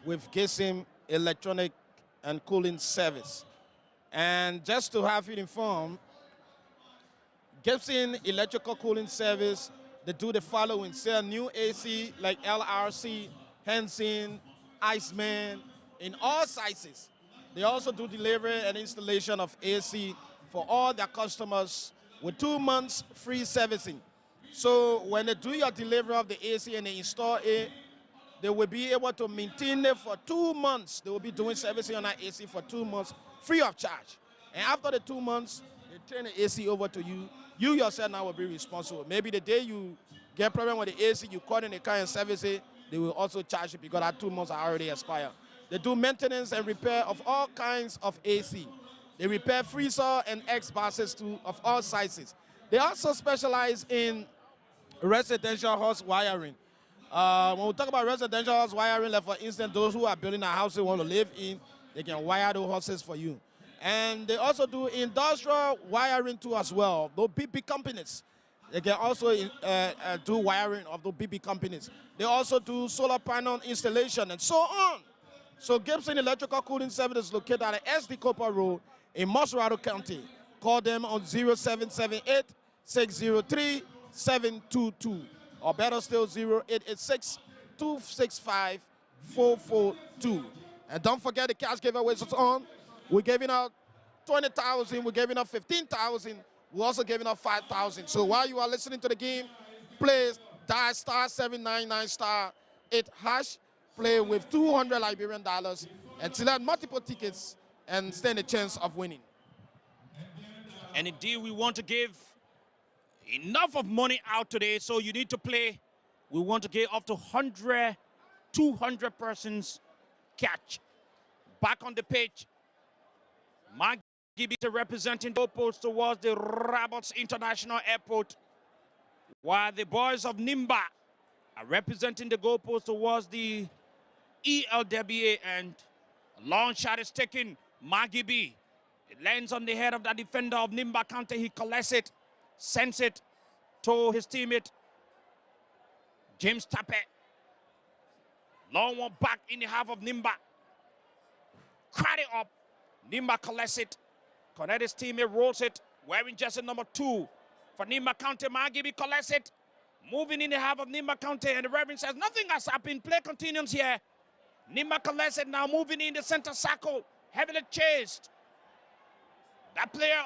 with Gibson Electronic and Cooling Service. And just to have you informed, Gibson Electrical Cooling Service, they do the following: sell new AC like LRC, Hansen, Iceman, in all sizes. They also do delivery and installation of AC for all their customers with 2 months free servicing. So when they do your delivery of the AC and they install it, they will be able to maintain it for 2 months. They will be doing servicing on that AC for 2 months free of charge. And after the 2 months, they turn the AC over to you. You yourself now will be responsible. Maybe the day you get a problem with the AC, you call in the car and service it, they will also charge you because that 2 months are already expired. They do maintenance and repair of all kinds of AC. They repair freezer and X-buses too of all sizes. They also specialize in residential house wiring. When we talk about residential house wiring, like for instance, those who are building a house they want to live in, they can wire those houses for you. And they also do industrial wiring too as well. Those big companies, they can also do wiring of those big companies. They also do solar panel installation and so on. So Gibson Electrical Cooling Service is located at the SD Cooper Road in Monserrado County. Call them on 0778-603-722 or better still 0886-265-442. And don't forget the cash giveaways is on. We're giving out 20,000, we're giving out 15,000, we're also giving out 5,000. So while you are listening to the game, please dial *799*8#, play with 200 Liberian dollars and select multiple tickets and stand a chance of winning. And indeed, we want to give enough of money out today, so you need to play. We want to give up to 100, 200 persons catch. Back on the pitch, Maggie representing the goalpost towards the Roberts International Airport, while the boys of Nimba are representing the goalpost towards the ELWA, and a long shot is taken. Maggie B. It lands on the head of the defender of Nimba County. He collects it, sends it to his teammate, James Tappe. Long one back in the half of Nimba. Crack it up. Nimba collects it. Connect his teammate, rolls it. Wearing jersey number 2 for Nimba County. Maggie B collects it. Moving in the half of Nimba County, and the referee says nothing has happened. Play continues here. Nimba collects it now, moving in the center circle, heavily chased. That player,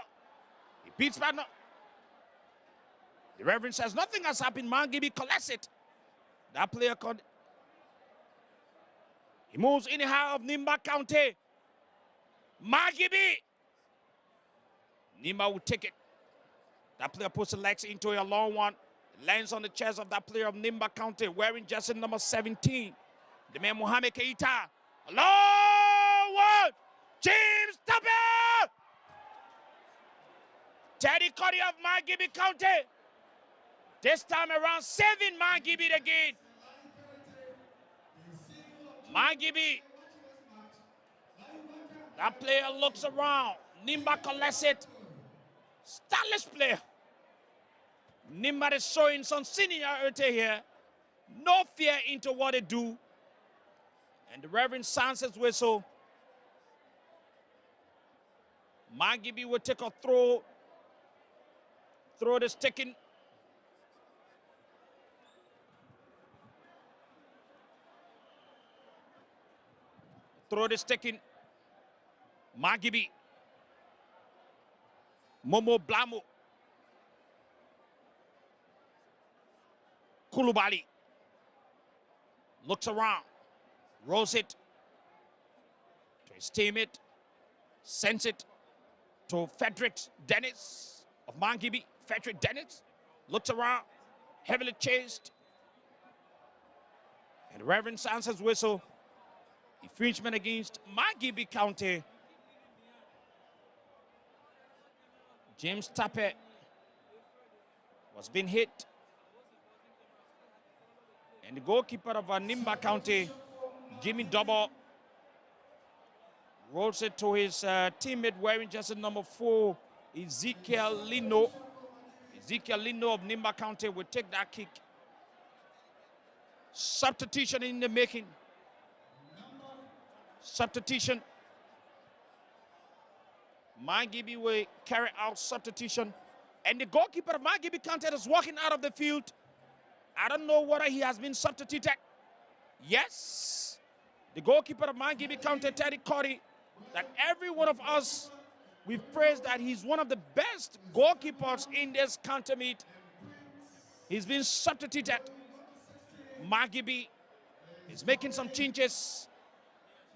he beats partner. The referee says nothing has happened. Mangibi collects it. That player called. He moves anyhow of Nimba County. Mangibi. Nimba will take it. That player puts the legs into a long one. Lands on the chest of that player of Nimba County, wearing jersey number 17. The man Mohamed Keita. A long one. James Tapper. Teddy Cuddy of Mangibi County. This time around, 7 Mangibi again. Mangibi. That player looks around. Nimba collects it. Stylish player. Nimba is showing some seniority here. No fear into what they do. And the Reverend sounds his whistle. Mangibi will take a throw. Throw is taken. Throw is taken. Mangibi. Momo Blamo. Kulubali. Looks around. Rolls it to his teammate. Sends it to Frederick Dennis of Mangibi. Frederick Dennis looks around. Heavily chased. And the Reverend sounds his whistle. Infringement against Mangibi County. James Tapper was being hit. And the goalkeeper of Nimba County, Jimmy Double, rolls it to his teammate wearing jersey number 4, Ezekiel Lino. Ezekiel Lino of Nimba County will take that kick. Substitution in the making. Substitution. Mangibi will carry out substitution. And the goalkeeper of Mangibi County is walking out of the field. I don't know whether he has been substituted. Yes. The goalkeeper of Mangibi County, Teddy Cuddy, that every one of us, we've praised that he's one of the best goalkeepers in this county meet. He's been substituted. Mangibi is making some changes.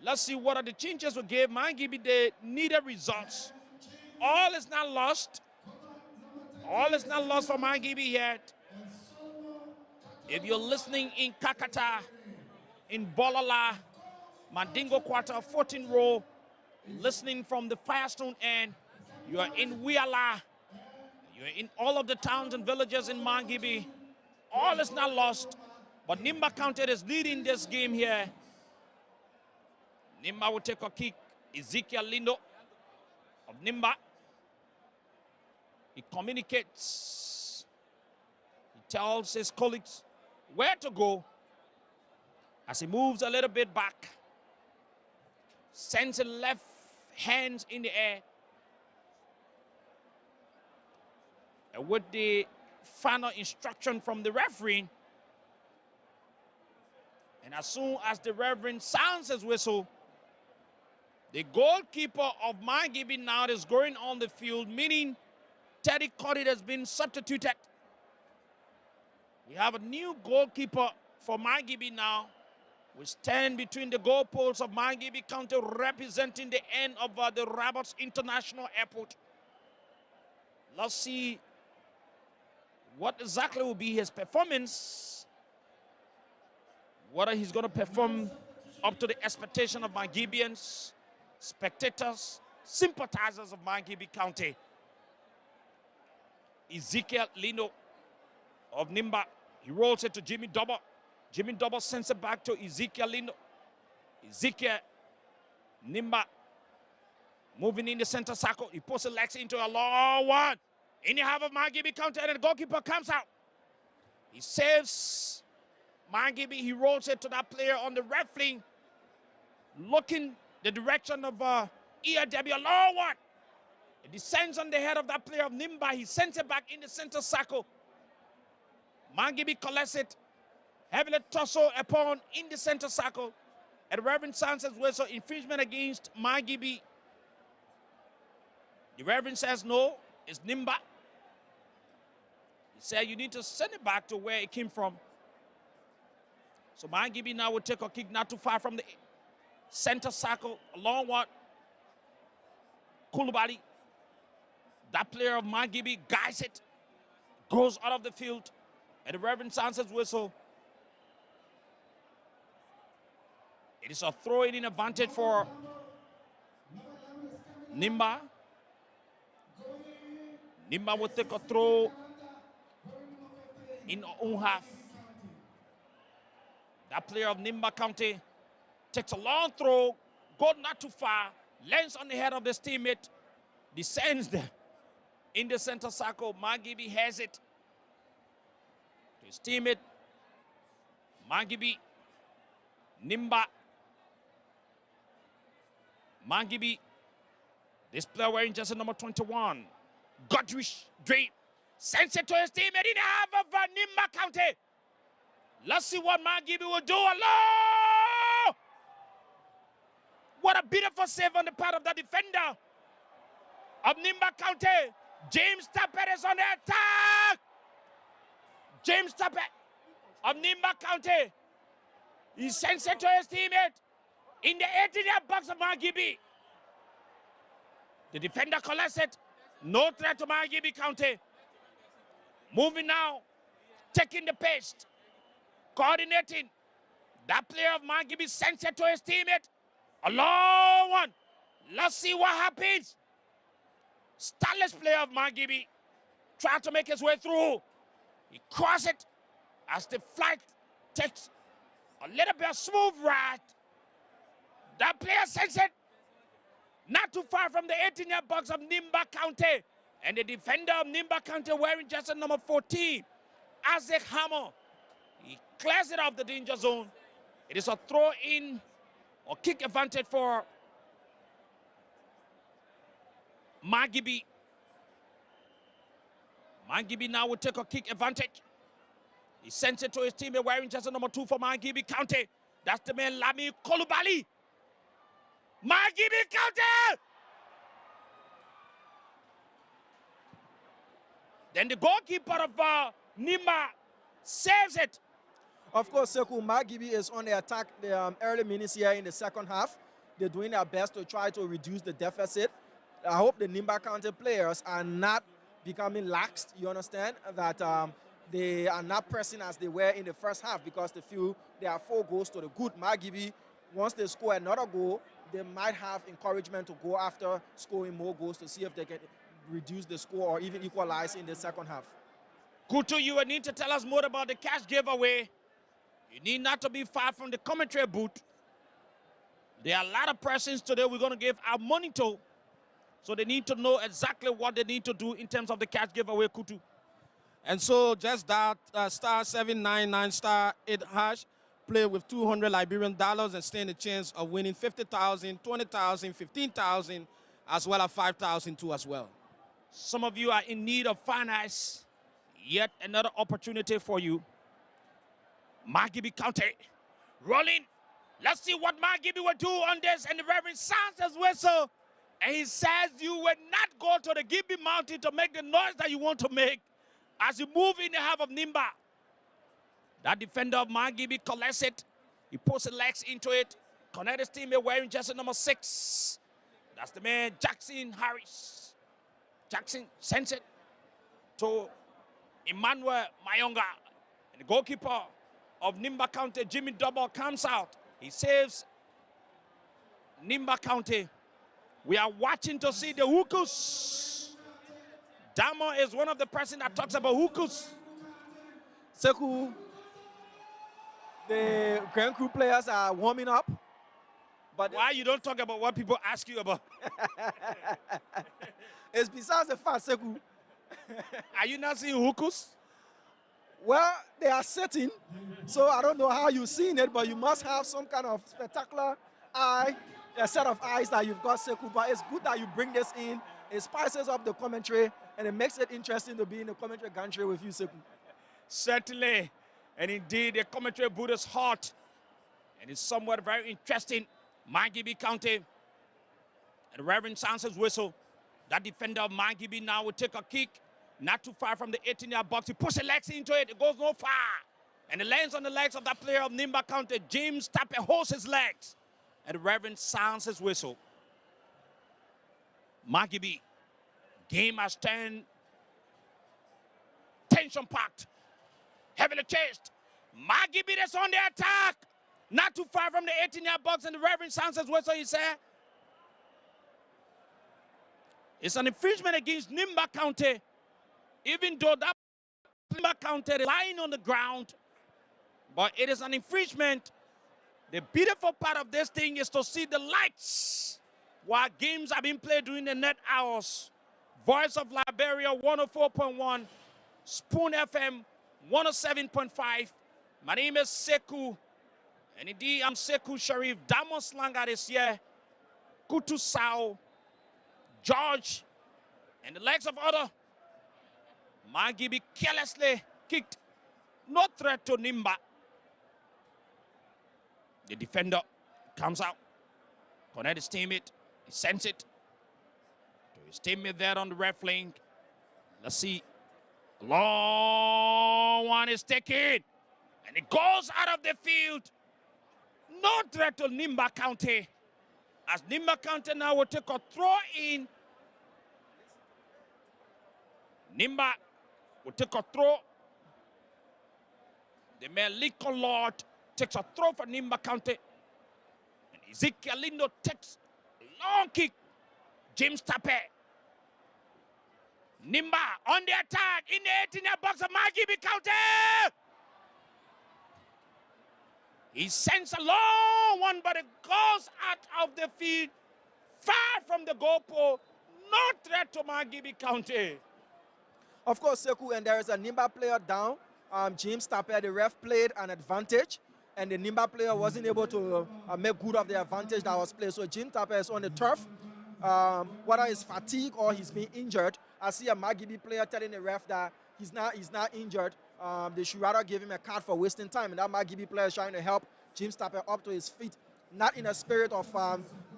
Let's see what are the changes we gave Mangibi the needed results. All is not lost. All is not lost for Mangibi yet. If you're listening in Kakata, in Bolala, Mandingo Quarter, 14 row, listening from the Firestone end, you are in Wiala, you're in all of the towns and villages in Mangibi. All is not lost, but Nimba County is leading this game here. Nimba will take a kick. Ezekiel Lindo of Nimba. He communicates. He tells his colleagues where to go as he moves a little bit back. Sends his left hands in the air. And with the final instruction from the referee, and as soon as the referee sounds his whistle, the goalkeeper of Mangibi now is going on the field, meaning Teddy Cuddy has been substituted. We have a new goalkeeper for Mangibi now. We stand between the goalposts of Mangibi County, representing the end of the Roberts International Airport. Let's see what exactly will be his performance. Whether he's going to perform up to the expectation of Mangibians, spectators, sympathizers of Mangibi County. Ezekiel Lino of Nimba. He rolls it to Jimmy Double. Jimmy Double sends it back to Ezekiel Lino. Ezekiel Nimba moving in the center circle. He puts the legs into a long one. In the half of Mangibi County, and the goalkeeper comes out. He saves Mangibi. He rolls it to that player on the right flank, looking the direction of ERW. A long one. It descends on the head of that player of Nimba. He sends it back in the center circle. Mangibi collects it. Heavily tussle upon in the center circle. And Reverend Sanchez whistle, infringement against Magibi. The Reverend says no, it's Nimba. He said you need to send it back to where it came from. So Magibi now will take a kick not too far from the center circle, along what Koulibaly. That player of Magibi guides it, goes out of the field, and the Reverend Sanchez whistle. It is a throw-in advantage for Nimba. Nimba will take a throw in own half. That player of Nimba County takes a long throw, goes not too far, lands on the head of his teammate, descends there in the center circle. Magibi has it. His teammate, Magibi, Nimba. Magibi, this player wearing jersey number 21. Godrich Dre sends it to his teammate in half of Nimba County. Let's see what Magibi will do. Hello! What a beautiful save on the part of the defender of Nimba County. James Tappet is on the attack. James Tappet of Nimba County. He sends it to his teammate in the 18-yard box of Magibi. The defender collects it. No threat to Magibi County. Moving now, taking the pace, coordinating. That player of Magibi sends it to his teammate. A long one. Let's see what happens. Starless player of Magibi trying to make his way through. He crosses it as the flight takes a little bit of smooth ride. That player sends it not too far from the 18-yard box of Nimba County. And the defender of Nimba County wearing jersey number 14, Isaac Hammer. He clears it off the danger zone. It is a throw-in or kick advantage for Magibi. Magibi now will take a kick advantage. He sends it to his teammate wearing jersey number 2 for Magibi County. That's the man Lami Koulibaly. Magibi County! Then the goalkeeper of Nimba saves it. Of course, Sekou, Magibi is on the attack the early minutes here in the second half. They're doing their best to try to reduce the deficit. I hope the Nimba County players are not becoming lax, you understand, that they are not pressing as they were in the first half because they feel there are 4 goals to the good. Magibi, once they score another goal, they might have encouragement to go after scoring more goals to see if they can reduce the score or even equalize in the second half. Kutu, you will need to tell us more about the cash giveaway. You need not to be far from the commentary booth. There are a lot of persons today we're going to give our money to. So they need to know exactly what they need to do in terms of the cash giveaway, Kutu. And so just that star 799 star 8 hash, play with $200 Liberian and stand a chance of winning 50,000, 20,000, 15,000, as well as 5,000 too as well. Some of you are in need of finance. Yet another opportunity for you. Magibi County rolling. Let's see what Magibi will do on this. And the Reverend Sanchez whistle. And he says you will not go to the Gibby Mountain to make the noise that you want to make as you move in the half of Nimba. That defender of Magibi collects it. He puts his legs into it. Connect his teammate wearing jersey number 6. That's the man, Jackson Harris. Jackson sends it to Emmanuel Mayonga. And the goalkeeper of Nimba County, Jimmy Double, comes out. He saves Nimba County. We are watching to see the Hukus. Damo is one of the person that talks about Hukus. Sekou, the Grand Crew players are warming up. But why you don't talk about what people ask you about? It's besides the fact, Sekou. Are you not seeing Hukus? Well, they are sitting, so I don't know how you've seen it, but you must have some kind of spectacular eye, a set of eyes that you've got, Sekou. But it's good that you bring this in. It spices up the commentary, and it makes it interesting to be in the commentary gantry with you, Sekou. Certainly. And indeed, the commentary booth is hot. And it's somewhat very interesting. Mangibi County. And Reverend Sans's whistle. That defender of Mangibi now will take a kick. Not too far from the 18-yard box. He pushes the legs into it. It goes no far. And it lands on the legs of that player of Nimba County. James Tappe holds his legs. And Reverend Sans's whistle. Mangibi. Game has turned tension-packed. Heavily chased. Mangibi is on the attack. Not too far from the 18-yard box, and the Reverend Sans's whistle, he said. It's an infringement against Nimba County, even though that Nimba County is lying on the ground. But it is an infringement. The beautiful part of this thing is to see the lights while games are being played during the net hours. Voice of Liberia 104.1, Spoon FM 107.5. My name is Sekou. And indeed, I'm Sekou Sharif. Damon Slanga this year. Kutu Sao. George. And the legs of other. Mangibi carelessly kicked. No threat to Nimba. The defender comes out. Connect his teammate. He sends it to his teammate there on the left flank. Let's see. Long one is taken. And it goes out of the field. No threat to Nimba County. As Nimba County now will take a throw in. Nimba will take a throw. The man Lincoln Lord takes a throw for Nimba County. And Ezekiel Lindo takes a long kick. James Tappe. Nimba on the attack in the 18-yard box of Mangibi County. He sends a long one, but it goes out of the field, far from the goalpost. No threat to Mangibi County. Of course, Sekou, and there is a Nimba player down. James Tappe, the ref played an advantage, and the Nimba player wasn't able to make good of the advantage that was played. So James Tappe is on the turf. Whether it's fatigue or he's being injured, I see a Mangibi player telling the ref that he's not injured. They should rather give him a card for wasting time. And that Mangibi player is trying to help James Tappe up to his feet, not in a spirit of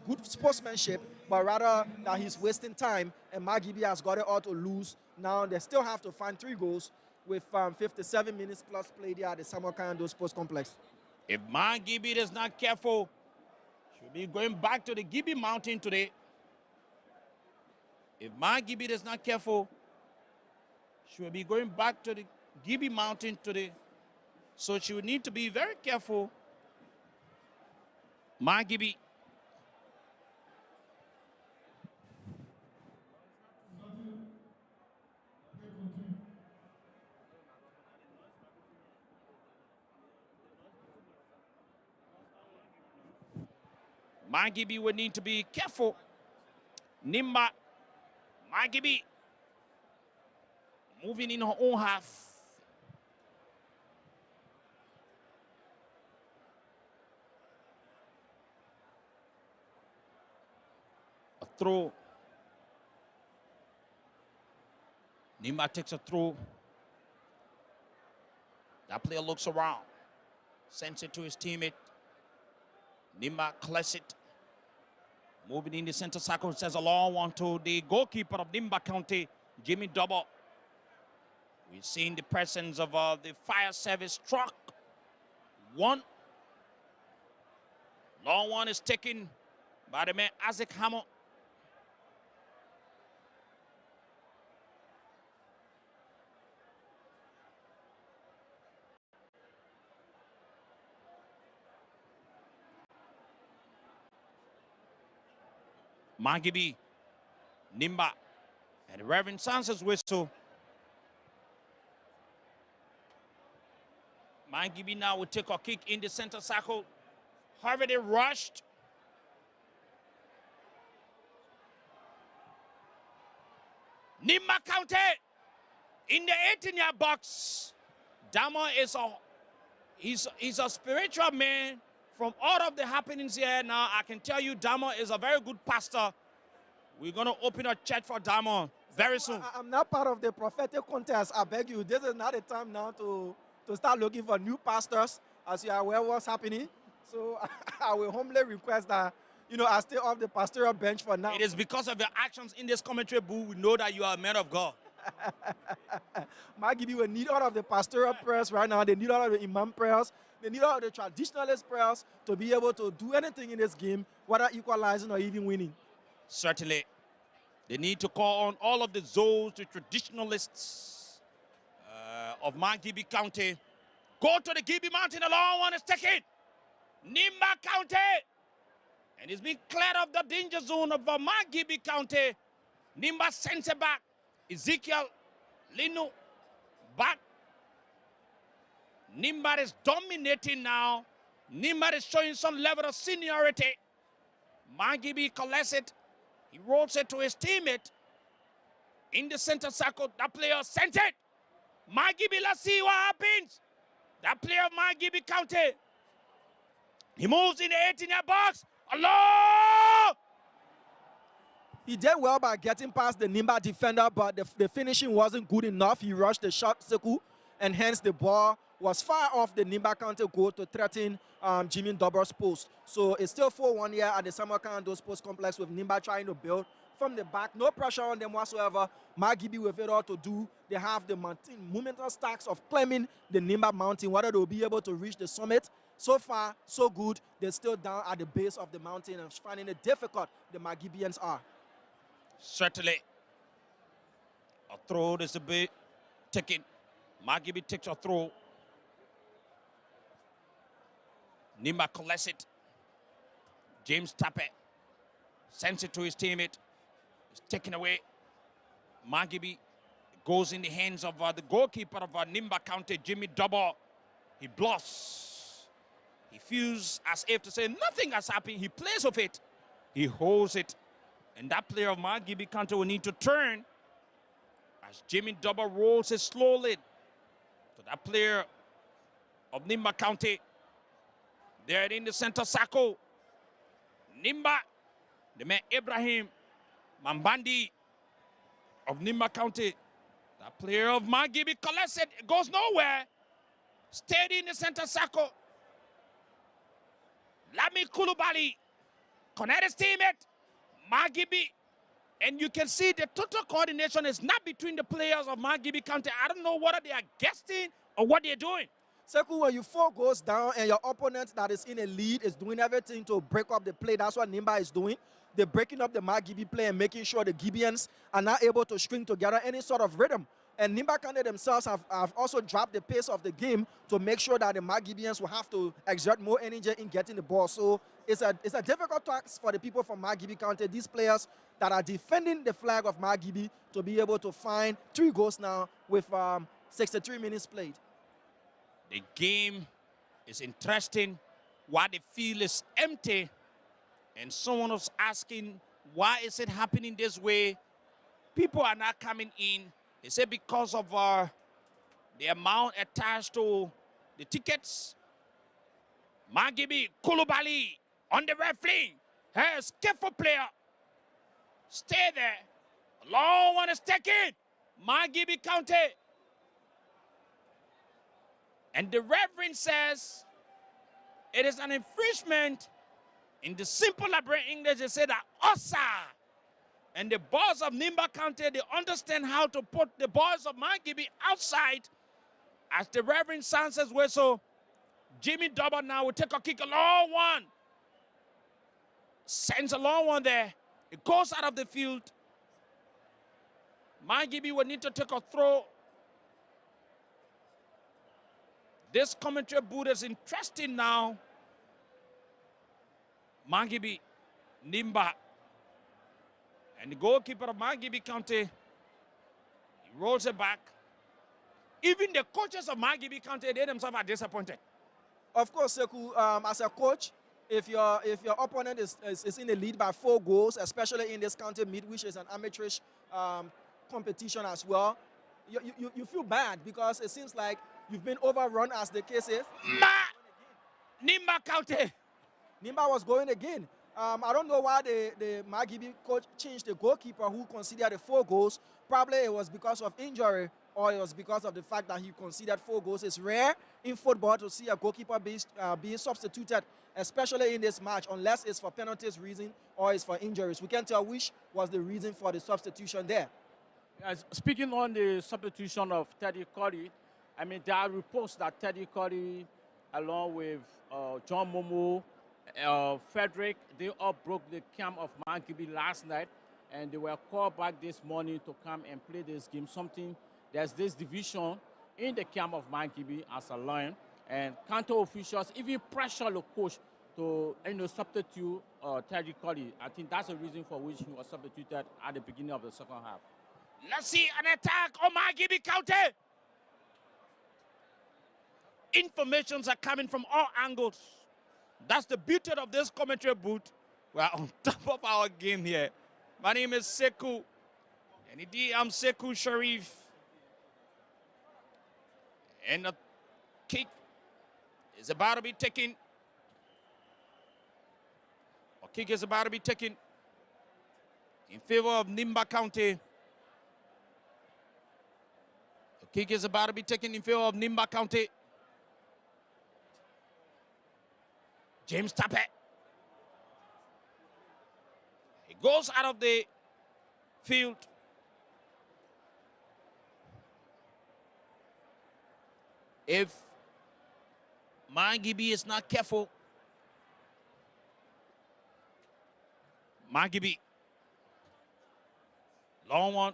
good sportsmanship, but rather that he's wasting time. And Mangibi has got it all to lose. Now they still have to find 3 goals with 57 minutes plus played here at the Samuel Kayando Sports Complex. If Mangibi is not careful, she'll be going back to the Gibi Mountain today. If Mangibi is not careful, she will be going back to the Gibi Mountain today. So she will need to be very careful. Mangibi. Mangibi will need to be careful. Nimba. Mangibi moving in her own half. A throw. Nimba takes a throw. That player looks around. Sends it to his teammate. Nimba collects it. Moving in the center circle, says a long one to the goalkeeper of Nimba County, Jimmy Double. We've seen the presence of the fire service truck. One. Long one is taken by the man Isaac Hammer. Mangibi, Nimba, and Reverend Sans's whistle. Mangibi now will take a kick in the center circle. Harvey rushed. Nimba County in the 18-yard box. Damo is he's a spiritual man. From all of the happenings here now, I can tell you Damo is a very good pastor. We're going to open a church for Damo very soon. I'm not part of the prophetic contest. I beg you, this is not the time now to start looking for new pastors. As you are aware what's happening. So I will humbly request that, I stay off the pastoral bench for now. It is because of your actions in this commentary booth we know that you are a man of God. Magibi will need all of the pastoral prayers right now. They need all of the imam prayers. They need all of the traditionalist prayers to be able to do anything in this game, whether equalizing or even winning. Certainly. They need to call on all of the zones, the traditionalists of Mangibi County. Go to the Gibi Mountain, the long one is taken. Nimba County. And it's been cleared of the danger zone of Mangibi County. Nimba sends it back. Ezekiel, Lino, back. Nimba is dominating now. Nimba is showing some level of seniority. Mangibi collects it. He rolls it to his teammate. In the center circle, that player sent it. Mangibi, let's see what happens. That player of Mangibi County. He moves in the 18-yard box. Allah! He did well by getting past the Nimba defender, but the finishing wasn't good enough. He rushed the shot circle, and hence the ball was far off the Nimba County goal to threaten Jimmy Dobber's post. So it's still 4-1 here at the Samarkand Sports Complex with Nimba trying to build from the back. No pressure on them whatsoever. Magibi with it all to do. They have the momentum stacks of climbing the Nimba mountain, whether they'll be able to reach the summit. So far, so good. They're still down at the base of the mountain and finding it difficult, the Magibians are. Certainly. A throw is a bit taken. Magibi takes a throw. Nimba collects it. James Tappe sends it to his teammate. It's taken away. Magibi goes in the hands of the goalkeeper of Nimba County, Jimmy Dobber. He bluffs. He feels as if to say nothing has happened. He plays with it. He holds it. And that player of Mangibi County will need to turn as Jimmy Dobber rolls it slowly to that player of Nimba County. There in the center circle. Nimba, the man Ibrahim Mambandi of Nimba County. That player of Mangibi collects it. It goes nowhere. Steady in the center circle. Lami Kulubali connect his teammate. Mangibi. And you can see the total coordination is not between the players of Mangibi County. I don't know whether they are guessing or what they're doing. Sekou, when you 4 goals down and your opponent that is in a lead is doing everything to break up the play, that's what Nimba is doing. They're breaking up the Magibi play and making sure the Gibians are not able to string together any sort of rhythm. And Nimba County themselves have also dropped the pace of the game to make sure that the Magibians will have to exert more energy in getting the ball. So it's a difficult task for the people from Magibi County, these players that are defending the flag of Magibi, to be able to find 3 goals now with 63 minutes played. The game is interesting while the field is empty. And someone was asking, why is it happening this way? People are not coming in. They say because of the amount attached to the tickets. Mangibi Kulubali on the referee. Hey, skillful player. Stay there. Long one is taken. Mangibi County. And the reverend says it is an infringement. In the simple Liberian English, they say that Osa. And the boys of Nimba County, they understand how to put the boys of Mangibi outside. As the reverend sounds says whistle, Jimmy Dobber now will take a kick, a long one. Sends a long one there. It goes out of the field. Mangibi will need to take a throw. This commentary booth is interesting now. Mangibi, Nimba, and the goalkeeper of Mangibi County, he rolls it back. Even the coaches of Mangibi County, they themselves are disappointed. Of course, Sekou, as a coach, if your opponent is in the lead by 4 goals, especially in this county meet, which is an amateurish competition as well, you feel bad because it seems like you've been overrun, as the case is. Nimba County. Nimba was going again. I don't know why the Magibi coach changed the goalkeeper who considered the 4 goals. Probably it was because of injury or it was because of the fact that he conceded 4 goals. It's rare in football to see a goalkeeper being substituted, especially in this match, unless it's for penalties reason or it's for injuries. We can't tell which was the reason for the substitution there. Speaking on the substitution of Teddy Curry, I mean, there are reports that Teddy Curry, along with John Momo, Frederick, they all broke the camp of Mankibi last night, and they were called back this morning to come and play this game. There's this division in the camp of Mankibi as a lion, and counter officials even pressure the coach to substitute Teddy Curry. I think that's the reason for which he was substituted at the beginning of the second half. Let's see an attack on Mangibi County. Informations are coming from all angles. That's the beauty of this commentary booth. We're on top of our game here. My name is Sekou. And indeed, I'm Sekou Sharif. And the kick is about to be taken. A kick is about to be taken in favor of Nimba County. The kick is about to be taken in favor of Nimba County. James Tappe. He goes out of the field. If Mangibi is not careful, Mangibi, long one,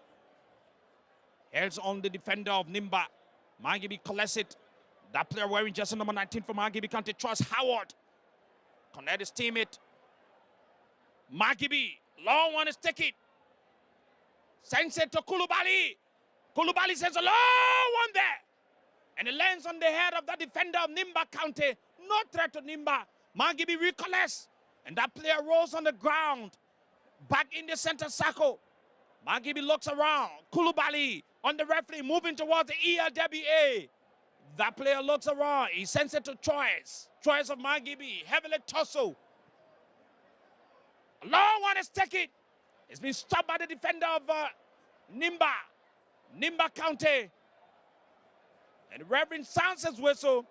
heads on the defender of Nimba. Mangibi collects it. That player wearing jersey number 19 for Mangibi County, Trust Howard. Connect his teammate. Mangibi, long one is taken. Sends it to Kulubali. Kulubali sends a long one there. And it lands on the head of the defender of Nimba County. No threat to Nimba. Mangibi recollects. And that player rolls on the ground. Back in the center circle. Mangibi looks around. Kulubali on the referee moving towards the ELWA. That player looks around. He sends it to Choice. Choice of Mangibi. Heavily tussle. A long one is taken. It's been stopped by the defender of Nimba. Nimba County. And the Reverend sounds his whistle.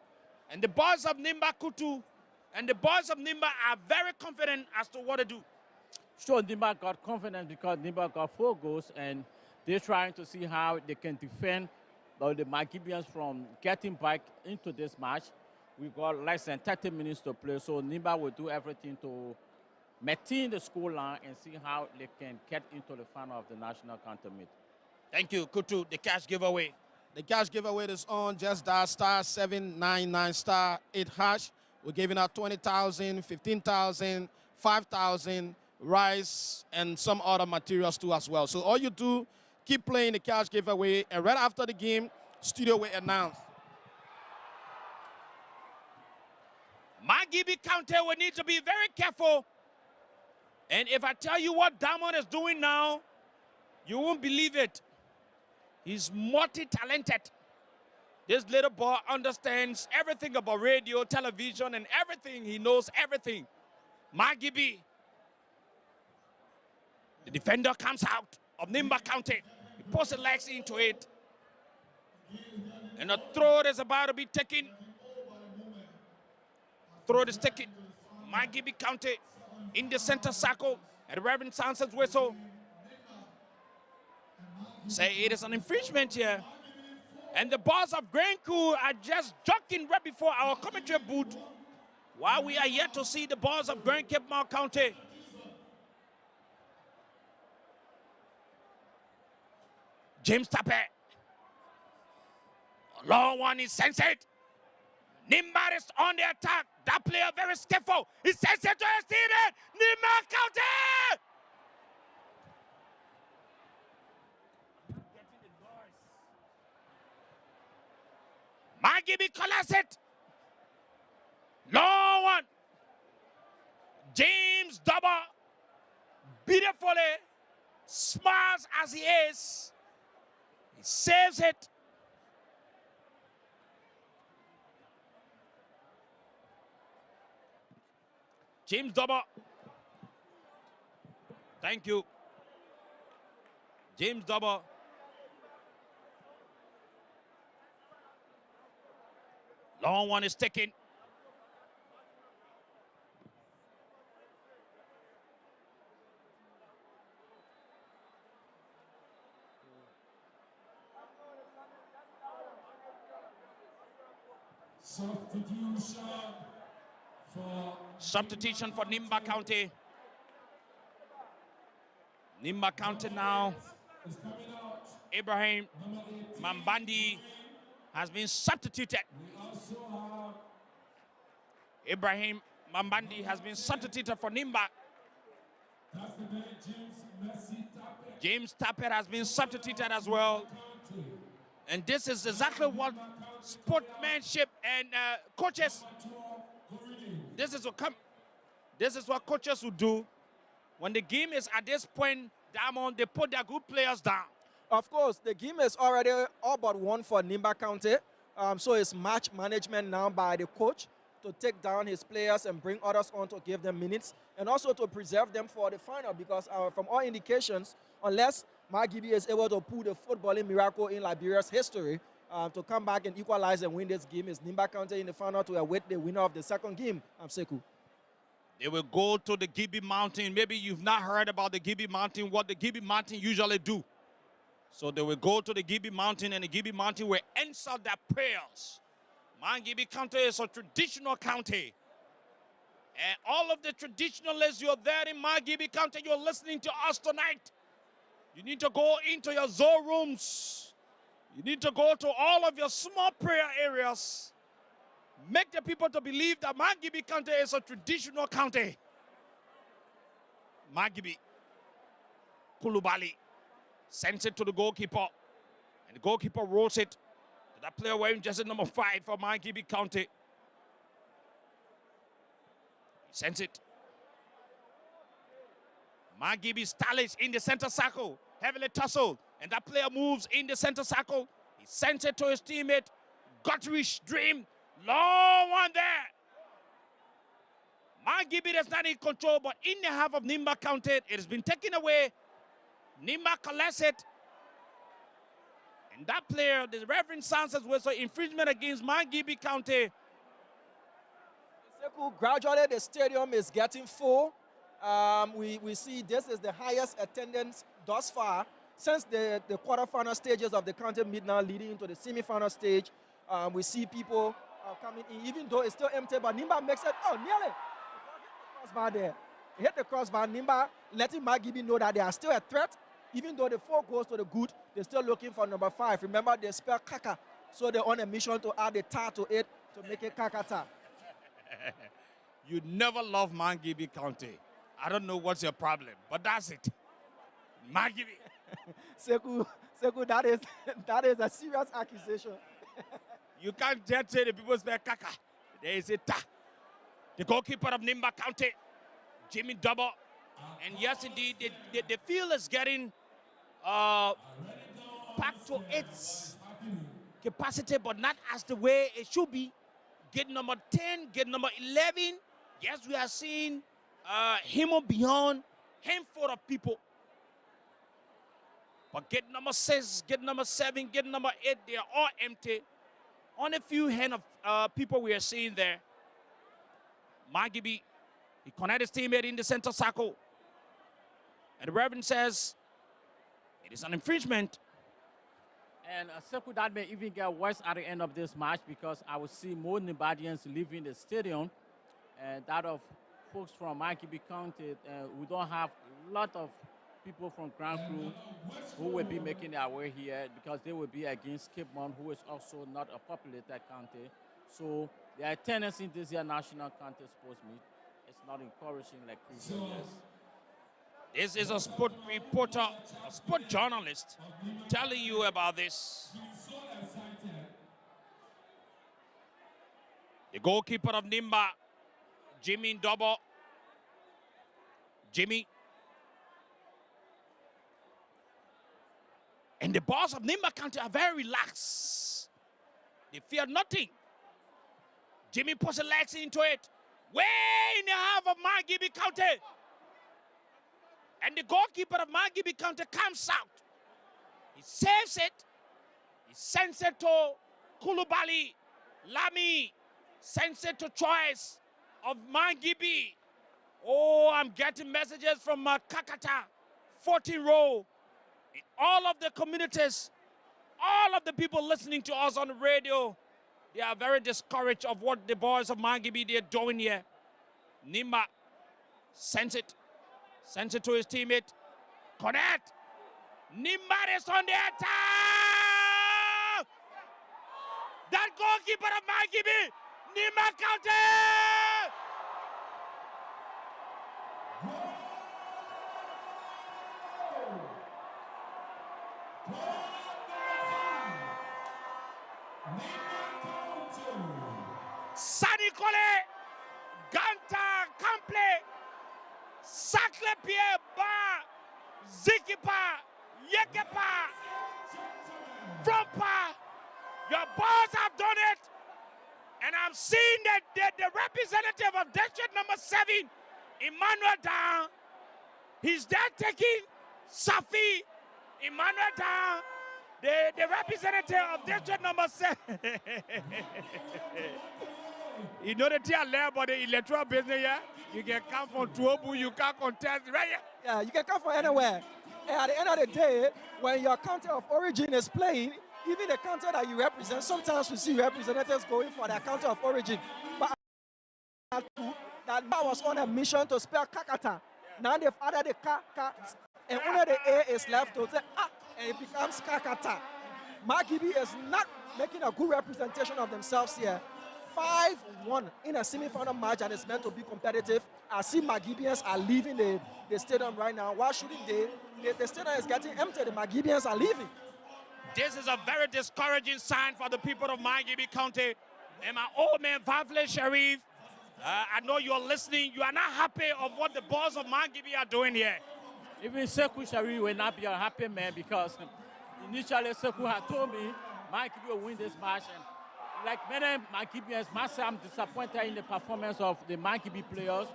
And the boys of Nimba Kutu and the boys of Nimba are very confident as to what to do. Sure, Nimba got confidence because Nimba got 4 goals, and they're trying to see how they can defend the Mangibians from getting back into this match. We got less than 30 minutes to play, so Nimba will do everything to maintain the score line and see how they can get into the final of the national counter meet. Thank you, Kutu. The cash giveaway. The cash giveaway is on. Just dial *799 *8#. We're giving out 20,000, 15,000, 5,000, rice, and some other materials too as well. So all you do, keep playing the cash giveaway, and right after the game, studio will announce. Mangibi County will need to be very careful. And if I tell you what Damon is doing now, you won't believe it. He's multi-talented. This little boy understands everything about radio, television, and everything. He knows everything. Mangibi. The defender comes out of Nimba County. He puts the legs into it. And a throw is about to be taken. Throw is taken. Mangibi County in the center circle. And Reverend Sanson's whistle. Say it is an infringement here. And the boss of Granku are just joking right before our commentary booth while we are yet to see the boss of Grand Cape Mount County. James Tappe. A long one is censored. Nimba is on the attack. That player very skillful. He sends it to his teammate. Nimba County! Mangibi collects it. Long one. James Double. Beautifully. Smiles as he is. He saves it. James Double. Thank you. James Double. Long one is taken. Substitution for Nimba County. Nimba County now. Ibrahim Mambandi has been substituted. Ibrahim Mambandi has been substituted for Nimba. James Tappet has been substituted as well. And this is exactly what sportsmanship and coaches, this is what coaches would do. When the game is at this point, Diamond, they put their good players down. Of course, the game is already all but won for Nimba County. So it's match management now by the coach to take down his players and bring others on to give them minutes, and also to preserve them for the final, because from all indications, unless Margibi is able to pull the footballing miracle in Liberia's history to come back and equalize and win this game, is Nimba County in the final to await the winner of the second game, Seku. They will go to the Gibi Mountain. Maybe you've not heard about the Gibi Mountain, what the Gibi Mountain usually do. So they will go to the Gibi Mountain, and the Gibi Mountain will answer their prayers. Gibi County is a traditional county. And all of the traditionalists, you're there in Gibi County, you're listening to us tonight. You need to go into your Zoe rooms. You need to go to all of your small prayer areas. Make the people to believe that Gibi County is a traditional county. Gibi Kulubali sends it to the goalkeeper. And the goalkeeper rolls it. That player wearing jersey number 5 for Gibi County. He sends it. Gibi Stallish in the center circle, heavily tussled, and that player moves in the center circle. He sends it to his teammate, Guttrich Dream. Long one there. Gibi is not in control, but in the half of Nimba County, it has been taken away. Nimba collects it. And that player, the Reverend Sanchez whistle, infringement against Gibi County. Gradually, the stadium is getting full. We see this is the highest attendance thus far since the quarterfinal stages of the county meet now leading into the semi-final stage. We see people coming in, even though it's still empty, but Nimba makes it, oh, nearly. Hit the crossbar there. Hit the crossbar. Nimba letting Gibi know that they are still a threat. Even though the 4 goes to the good, they're still looking for number 5. Remember, they spell Kaka, so they're on a mission to add a ta to it to make it Kakata. You never love Gibi County. I don't know what's your problem, but that's it. Gibi. Seku, that is a serious accusation. You can't just say the people spell Kaka. There is a ta. The goalkeeper of Nimba County, Jimmy Double. And yes, indeed, the field is getting packed to its capacity, but not as the way it should be. Gate number 10, gate number 11. Yes, we are seeing him beyond handful of people. But gate number 6, gate number 7, gate number 8, they are all empty. Only a few hand of people we are seeing there. Margibi, he connected his teammate in the center circle. And the Reverend says it is an infringement. And Seku, that may even get worse at the end of this match, because I will see more Nimbadians leaving the stadium, and that of folks from Gibi County. We don't have a lot of people from Grand Crew who will be making their way here, because they will be against Cape Mount, who is also not a populated county. So the attendance in this year National County Sports Meet is not encouraging like previous years. This is a sport reporter, a sport journalist telling you about this. The goalkeeper of Nimba, Jimmy Double. Jimmy. And the boss of Nimba County are very relaxed. They fear nothing. Jimmy puts the legs into it. Way in the half of Gibi County. And the goalkeeper of Gibi County comes out. He saves it. He sends it to Kulubali. Lamy sends it to choice of Mangibi. Oh, I'm getting messages from Kakata, 14 row. In all of the communities, all of the people listening to us on the radio, they are very discouraged of what the boys of Mangibi they're doing here. Nimba sends it to his teammate. Connect. Nimba is on the attack. That goalkeeper of Mangibi, Nimba counted. Sani Kole, Ganta, Kample, Saklepie, Ba, Zikipa, Yekepa, Frompa. Your boys have done it. And I'm seeing that the representative of district number 7, Emmanuel down. He's there taking Safi, Emmanuel down. The representative of district number 7. You know the tier level but the electoral business here? You can come from Tuobu, you can contest, right? Yeah, you can come from anywhere. And at the end of the day, when your country of origin is playing, even the country that you represent, sometimes we see representatives going for their country of origin. But that man was on a mission to spell Kakata. Now they've added the Ka, and only the A is left to say and it becomes Kakata. Mangibi is not making a good representation of themselves here. 5-1 in a semi-final match and it's meant to be competitive. I see Mangibians are leaving the stadium right now. Why shouldn't they? The stadium is getting empty. The Mangibians are leaving. This is a very discouraging sign for the people of Mangibi County. And my old man, Vavle Sharif, I know you're listening. You are not happy of what the boys of Mangibi are doing here. Even Sekou Sharif will not be a happy man because initially Sekou had told me Mangibi will win this match. And like many Mangibians, myself, I'm disappointed in the performance of the Mangibi players.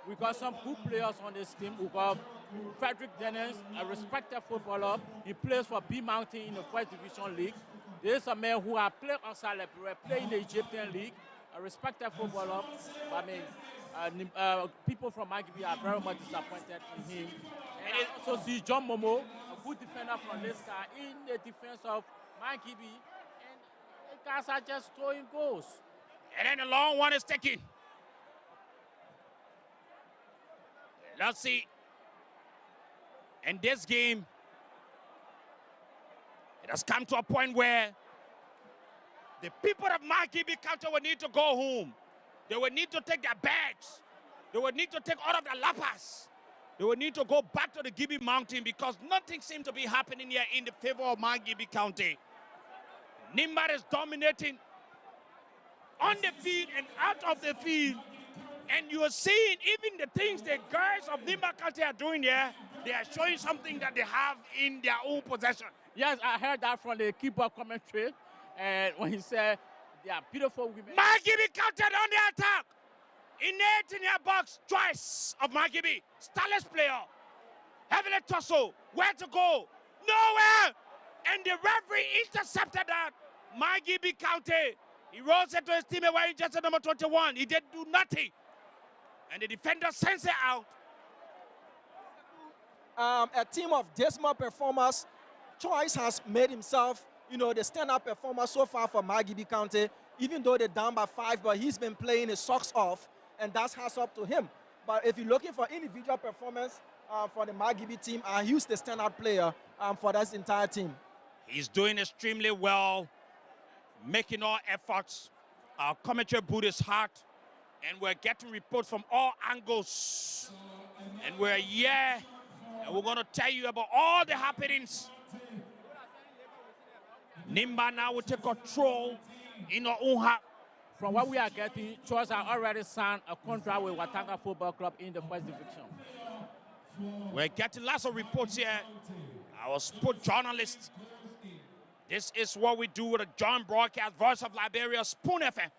We got some good players on this team. We got Frederick Dennis, a respected footballer. He plays for B Mountain in the First Division League. There is a man who has played outside Liberia, played in the Egyptian League, a respected footballer. I mean, people from Mangibi are very much disappointed in him. And I also see John Momo, a good defender from Leicester, in the defense of Mangibi. And the guys are just throwing goals. And then the long one is taken. Let's see. In this game, it has come to a point where the people of Mangibi County will need to go home. They will need to take their bags. They will need to take all of their lapas. They will need to go back to the Gibi Mountain because nothing seems to be happening here in the favor of Mangibi County. Nimba is dominating on the field and out of the field. And you are seeing even the things the guys of Nimba County are doing here, they are showing something that they have in their own possession. Yes, I heard that from the Kickball commentary. And when he said they are beautiful women. Mangibi counted on the attack. Innate in their box, choice of Mangibi. Starless player. Heavily tussle. Where to go? Nowhere. And the referee intercepted that. Mangibi County. He rolls it to his teammate wearing jersey number 21. He didn't do nothing. And the defender sends it out. A team of dismal performers. Choice has made himself, the stand-up performer so far for Mangibi County, even though they're down by 5, but he's been playing his socks off, and that's hats up to him. But if you're looking for individual performance for the Mangibi team, he's the stand-up player for this entire team. He's doing extremely well, making all efforts. Our commentary boot is hot, and we're getting reports from all angles. And we're here, and we're going to tell you about all the happenings. Nimba now will take control in our own half. From what we are getting, Choice has already signed a contract with Watanga Football Club in the First Division. We're getting lots of reports here. Our sport journalists. This is what we do with a John broadcast, Voice of Liberia, Spoon FM.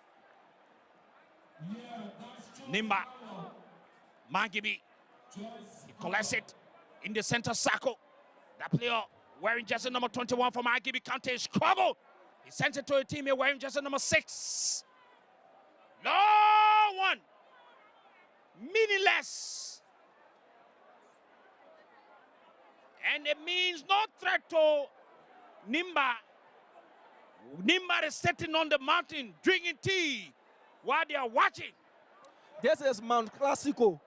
Nimba, Mangibi, he collects it in the center circle. That player wearing jersey number 21 for Mangibi County struggle. He sends it to a teammate wearing jersey number 6. No one. Meaningless. And it means no threat to Nimba. Nimba is sitting on the mountain drinking tea while they are watching. This is Mount Classico.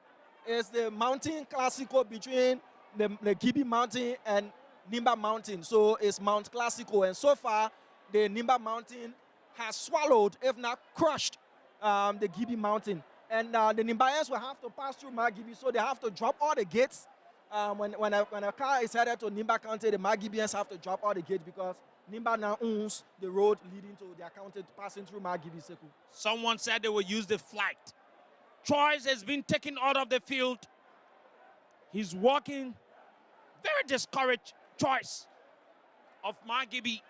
It's the mountain Classico between the Gibi Mountain and Nimba Mountain. So it's Mount Classico. And so far, the Nimba Mountain has swallowed, if not crushed, the Gibi Mountain. And the Nimbayans will have to pass through Magibi, so they have to drop all the gates. When a car is headed to Nimba County, the Magibians have to drop all the gates because Nimba now owns the road leading to their county, passing through Magibi Seku. Someone said they will use the flight. Choice has been taken out of the field. He's walking. Very discouraged choice of Magibi.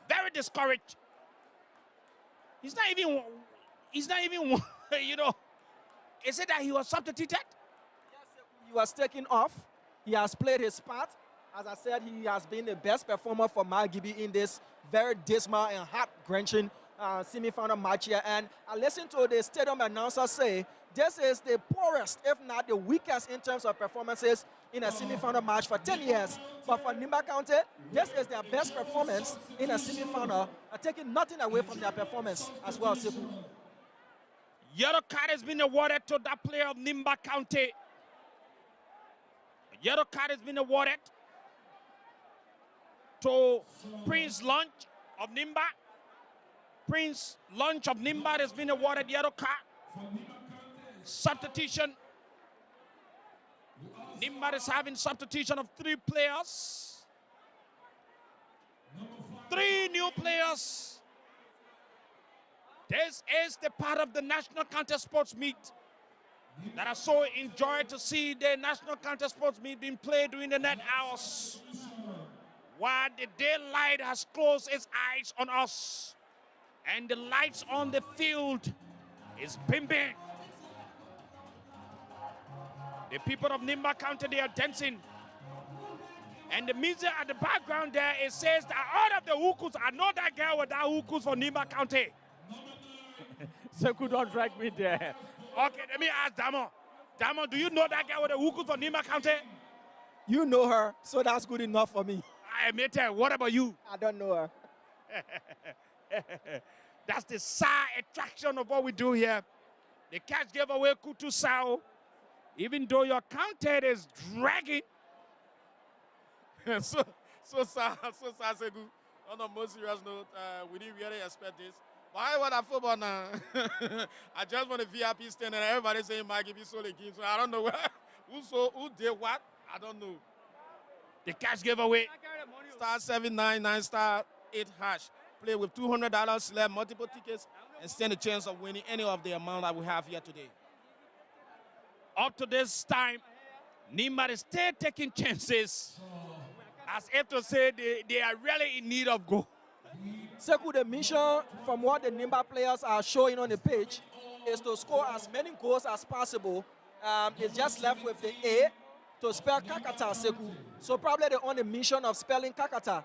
Very discouraged. He's not even, you know, is it that he was substituted? He was taken off. He has played his part. As I said, he has been the best performer for Magibi in this very dismal and heart-wrenching semi-final match here. And I listened to the stadium announcer say, this is the poorest, if not the weakest in terms of performances in a semi-final match for 10 years. But for Nimba County, this is their best performance in a semi-final, taking nothing away from their performance as well, Seku. Yellow card has been awarded to that player of Nimba County. Yellow card has been awarded to Prince Lunch of Nimba. Prince Lunch of Nimba has been awarded yellow card. Substitution. Nimba is having substitution of 3 players. 3 new players. This is the part of the National Counter Sports Meet that I so enjoyed to see the National Counter Sports Meet being played during the night hours. While the daylight has closed its eyes on us and the lights on the field is pimping. The people of Nimba County, they are dancing. And the music at the background there, it says that all of the hukus, I know that girl with that hukus for Nimba County. Seku, don't drag me there. Okay, let me ask Damo. Damo, do you know that girl with the hukus for Nimba County? You know her, so that's good enough for me. I admit her. What about you? I don't know her. That's the side attraction of what we do here. The catch gave away Kutu Sao. Even though your county is dragging. so sad, Seku. On a more serious note, we didn't really expect this. But I want a football now. I just want a VIP stand and everybody saying Magibi sold again. So I don't know who did what. I don't know. The cash giveaway. Star 799 star 8 hash. Play with $200, select multiple tickets, and stand a chance of winning any of the amount that we have here today. Up to this time, Nimba is still taking chances as if to say they are really in need of goal. Seku, the mission from what the Nimba players are showing on the pitch is to score as many goals as possible. It's just left with the A to spell Kakata, Seku. So probably they're on the mission of spelling Kakata.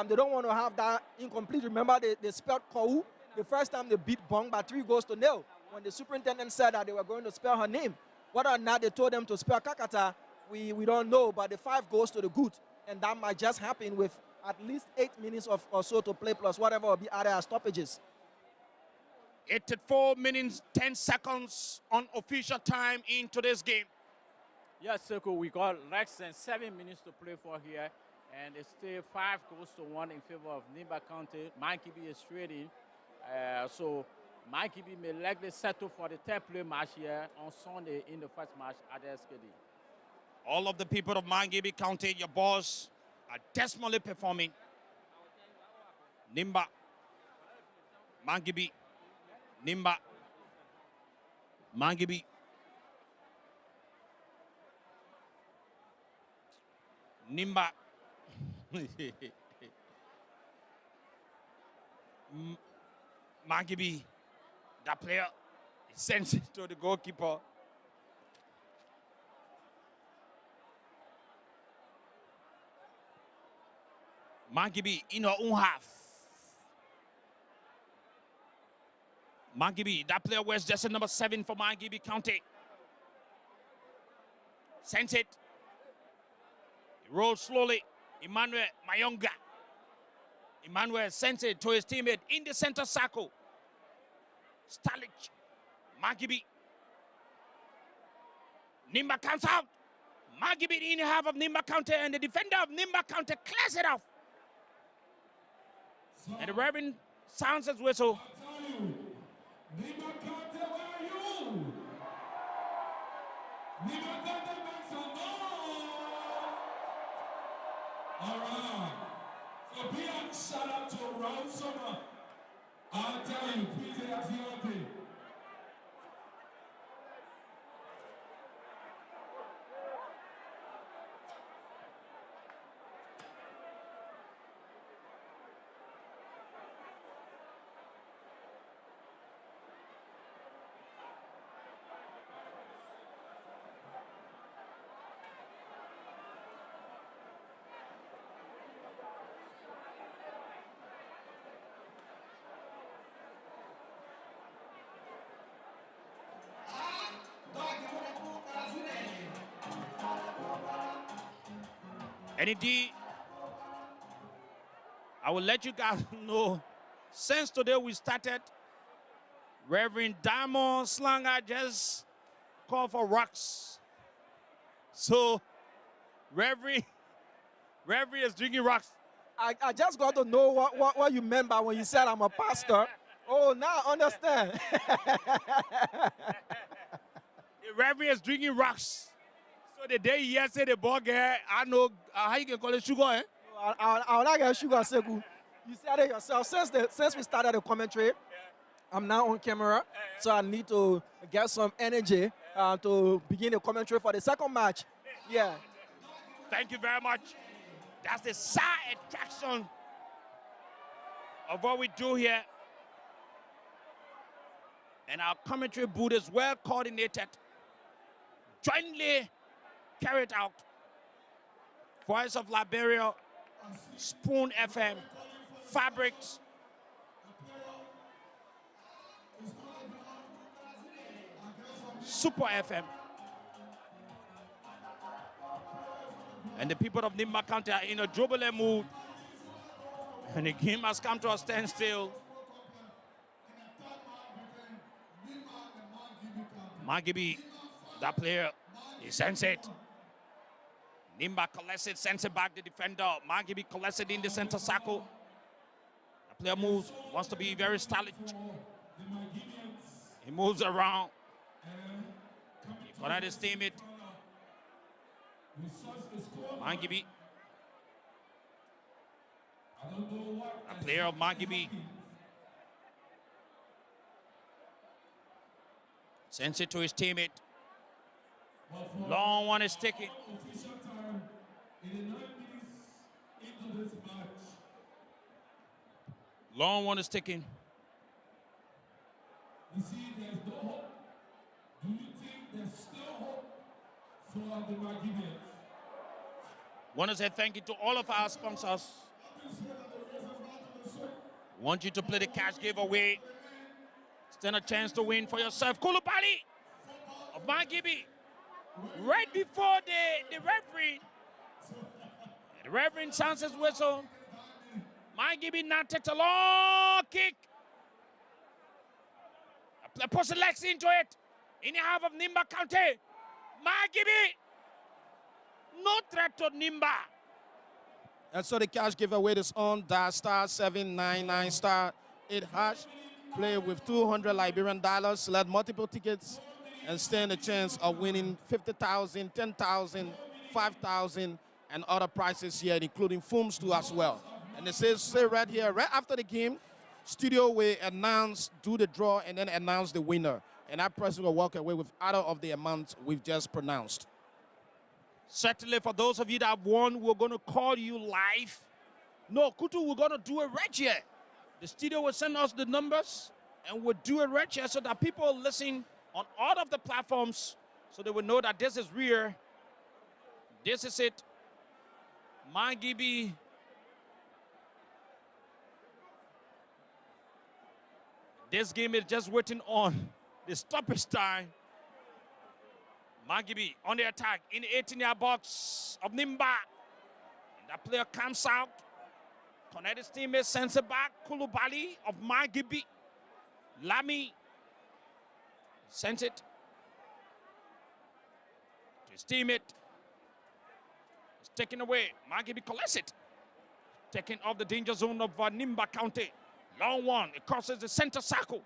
They don't want to have that incomplete. Remember, they spelled Kou the first time they beat Bong by 3-0 when the superintendent said that they were going to spell her name. Whether or not they told them to spell Kakata, we don't know, but the 5 goes to the good. And that might just happen with at least 8 minutes or so to play, plus whatever will be added as stoppages. 84 minutes, 10 seconds on official time into this game. Yes, Seku, we got less than 7 minutes to play for here. And it's still 5-1 in favor of Nimba County. Mankibi is straight in. So Mankibi may likely settle for the 3rd play match here on Sunday in the first match at the SKD. All of the people of Mangibi County, your boss, are dismally performing. Nimba, Mangibi, Nimba, Mangibi. Nimba. Mangibi, that player, he sends it to the goalkeeper. Mangibi in her own half. Mangibi, that player wears jersey number 7 for Mangibi County. Sends it. He rolls slowly. Emmanuel Mayonga. Emmanuel sends it to his teammate in the center circle. Stalic. Mangibi. Nimba comes out. Mangibi in half of Nimba County, and the defender of Nimba County clears it off. And the Reverend sounds his whistle. Nimba County, where are you? Nimba County makes some noise. All right. So big shout out to Round Summer. I'll tell you, please say that's your thing. And indeed, I will let you guys know, since today we started, Reverend Diamond Slanger just called for rocks. So, Reverend is drinking rocks. I just got to know what you meant by when you said I'm a pastor. Oh, now I understand. The Reverend is drinking rocks. So the day he said the ball guy, I know how you can call it sugar, eh? I will not get sugar, Sekou. You said it yourself. Since we started the commentary, I'm now on camera, so I need to get some energy to begin the commentary for the second match. Yeah. Thank you very much. That's the side attraction of what we do here. And our commentary booth is well coordinated, jointly carried out. Voice of Liberia, Spoon FM, Fabrics, Super FM. And the people of Nimba County are in a jubilant mood. And the game has come to a standstill. Mangibi, that player, he sends it. Nimba collects it, sends it back the defender. Mangibi collects it in the center circle. The player moves, wants to be very stylish. He moves around. In front of his teammate. Mangibi. A player of Mangibi. Sends it to his teammate. Long one is taken. Long one is taken. You see, there's no hope. Do you think there's still hope for the Magibians? Want to say thank you to all of our sponsors. Want you to play the cash giveaway. Stand a chance to win for yourself. Kulubali of Mangibi. Right before the referee. The referee sounds his whistle. Mangibi now takes a long kick. Puts the legs into it. In the half of Nimba County. Mangibi. No threat to Nimba. And so the cash giveaway is on. Dial *799 *8#. Play with 200 Liberian dollars. Select multiple tickets and stand a chance of winning 50,000, 10,000, 5,000, and other prizes here, including films too as well. And it says, say right here, right after the game, studio will announce, do the draw, and then announce the winner. And that person will walk away with out of the amount we've just pronounced. Certainly, for those of you that have won, we're going to call you live. No, Kutu, we're going to do it right here. The studio will send us the numbers, and we'll do it right here so that people listen on all of the platforms so they will know that this is real. This is it. Mangibi. This game is just waiting on the stoppage time. Mangibi on the attack in the 18-yard box of Nimba. And that player comes out. Connect his teammate, sends it back. Kulubali of Mangibi. Lamy sends it to his teammate. It's taken away. Mangibi collects it. Taken off the danger zone of Nimba County. Long one. It crosses the center circle.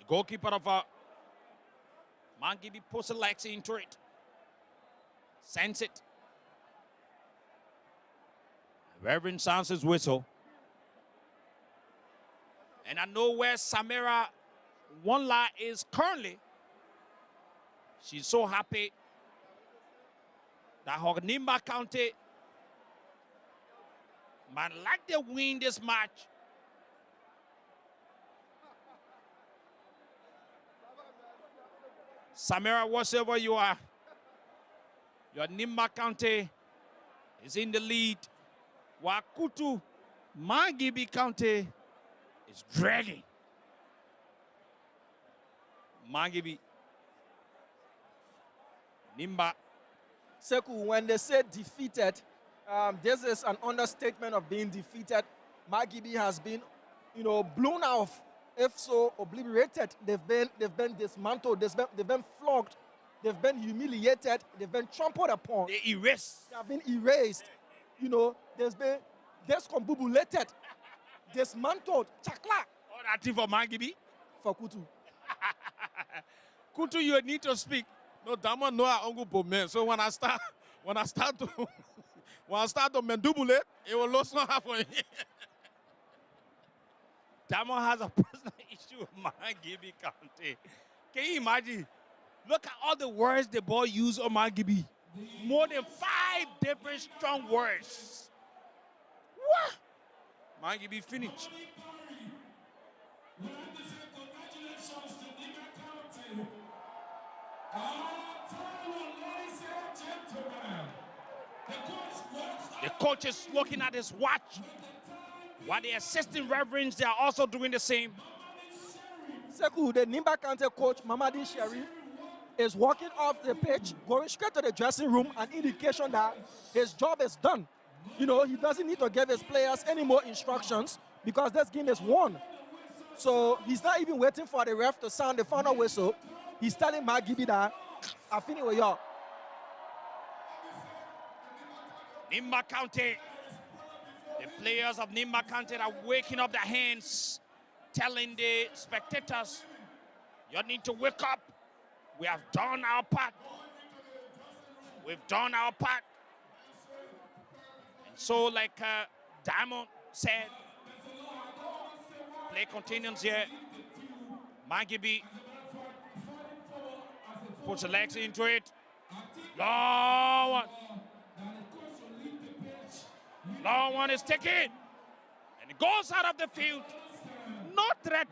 The goalkeeper of Mangibi puts the legs into it. Sends it. Reverend sounds his whistle. And I know where Samira Wanla is currently. She's so happy that her Nimba County might like to win this match. Samira, whatever you are, your Nimba County is in the lead. Wakutu Mangibi County is dragging. Mangibi. Nimba. Seku, when they say defeated, this is an understatement of being defeated. Mangibi has been, blown off. If so, obliterated. They've been dismantled. They've been flogged. They've been humiliated. They've been trampled upon. They erased. They have been erased. There's been discombobulated, dismantled. Chakla. All that thing for Mangibi. For Kutu. Kutu, you need to speak. No, Damo no Ungu man. So when I start to mendubulate, it will lose one half on Damo has a personal issue with Mangibi County. Can you imagine? Look at all the words the boy used on Mangibi. More than 5 different strong words. What? Mangibi finished. The coach is looking at his watch. While the assistant reverends, they are also doing the same. Seku, the Nimba County coach, Mamadi Sharif, is walking off the pitch, going straight to the dressing room, an indication that his job is done. He doesn't need to give his players any more instructions because this game is won. So he's not even waiting for the ref to sound the final whistle. He's telling Mangibi that I finish with y'all. Nimba County. The players of Nimba County are waking up their hands, telling the spectators, you need to wake up. We have done our part. We've done our part. And so, like Diamond said, play continues here. Mangibi puts the legs into it. Long one. Long one is taken. And it goes out of the field. No threat.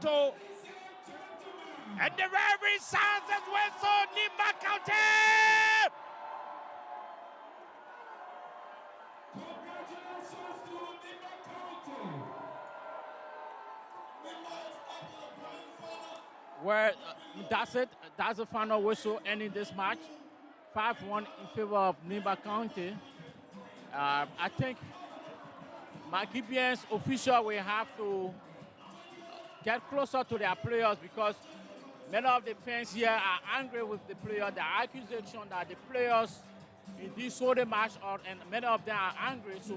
And the referee sounds as whistle. Nimba County. Well, that's it. That's the final whistle ending this match. 5-1 in favor of Nimba County. I think Mangibians official will have to get closer to their players because many of the fans here are angry with the players. The accusation that the players in this sort of match and many of them are angry, so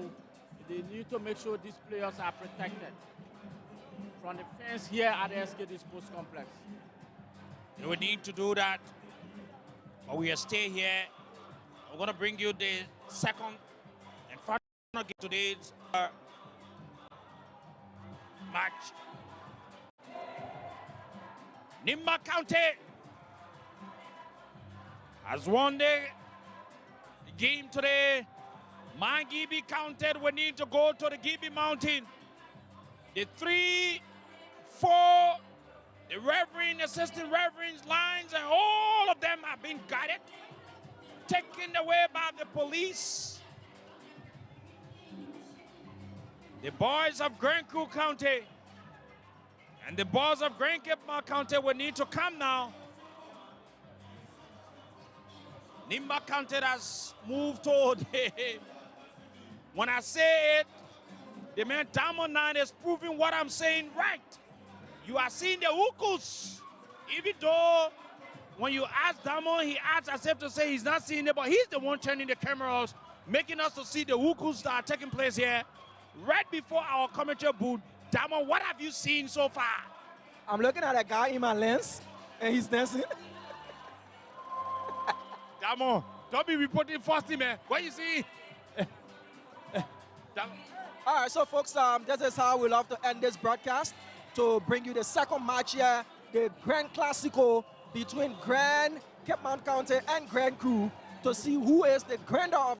they need to make sure these players are protected from the fans here at the SK Sports Complex. They would need to do that, but we will stay here. We're going to bring you the second and final game of today's match. Nimba County has won the game today. Mangibi County will need to go to the Gibi Mountain. The 3, 4, the reverend, assistant reverends, lines, and all of them have been guided. taken away by the police. The boys of Grand Coup County and the boys of Grand Cape County will need to come now. Nimba County has moved toward. When I say it, the man Diamond 9 is proving what I'm saying right. You are seeing the Ukus. Even though when you ask Diamond, he acts as if to say he's not seeing it, but he's the one turning the cameras, making us to see the Ukus that are taking place here. Right before our commentary booth, Diamond, what have you seen so far? I'm looking at a guy in my lens, and he's dancing. Diamond, don't be reporting first, man. What you see? All right, so folks, this is how we love to end this broadcast, to bring you the second match here, the Grand Classico between Grand Cape Mount County and Grand Crew, to see who is the grander of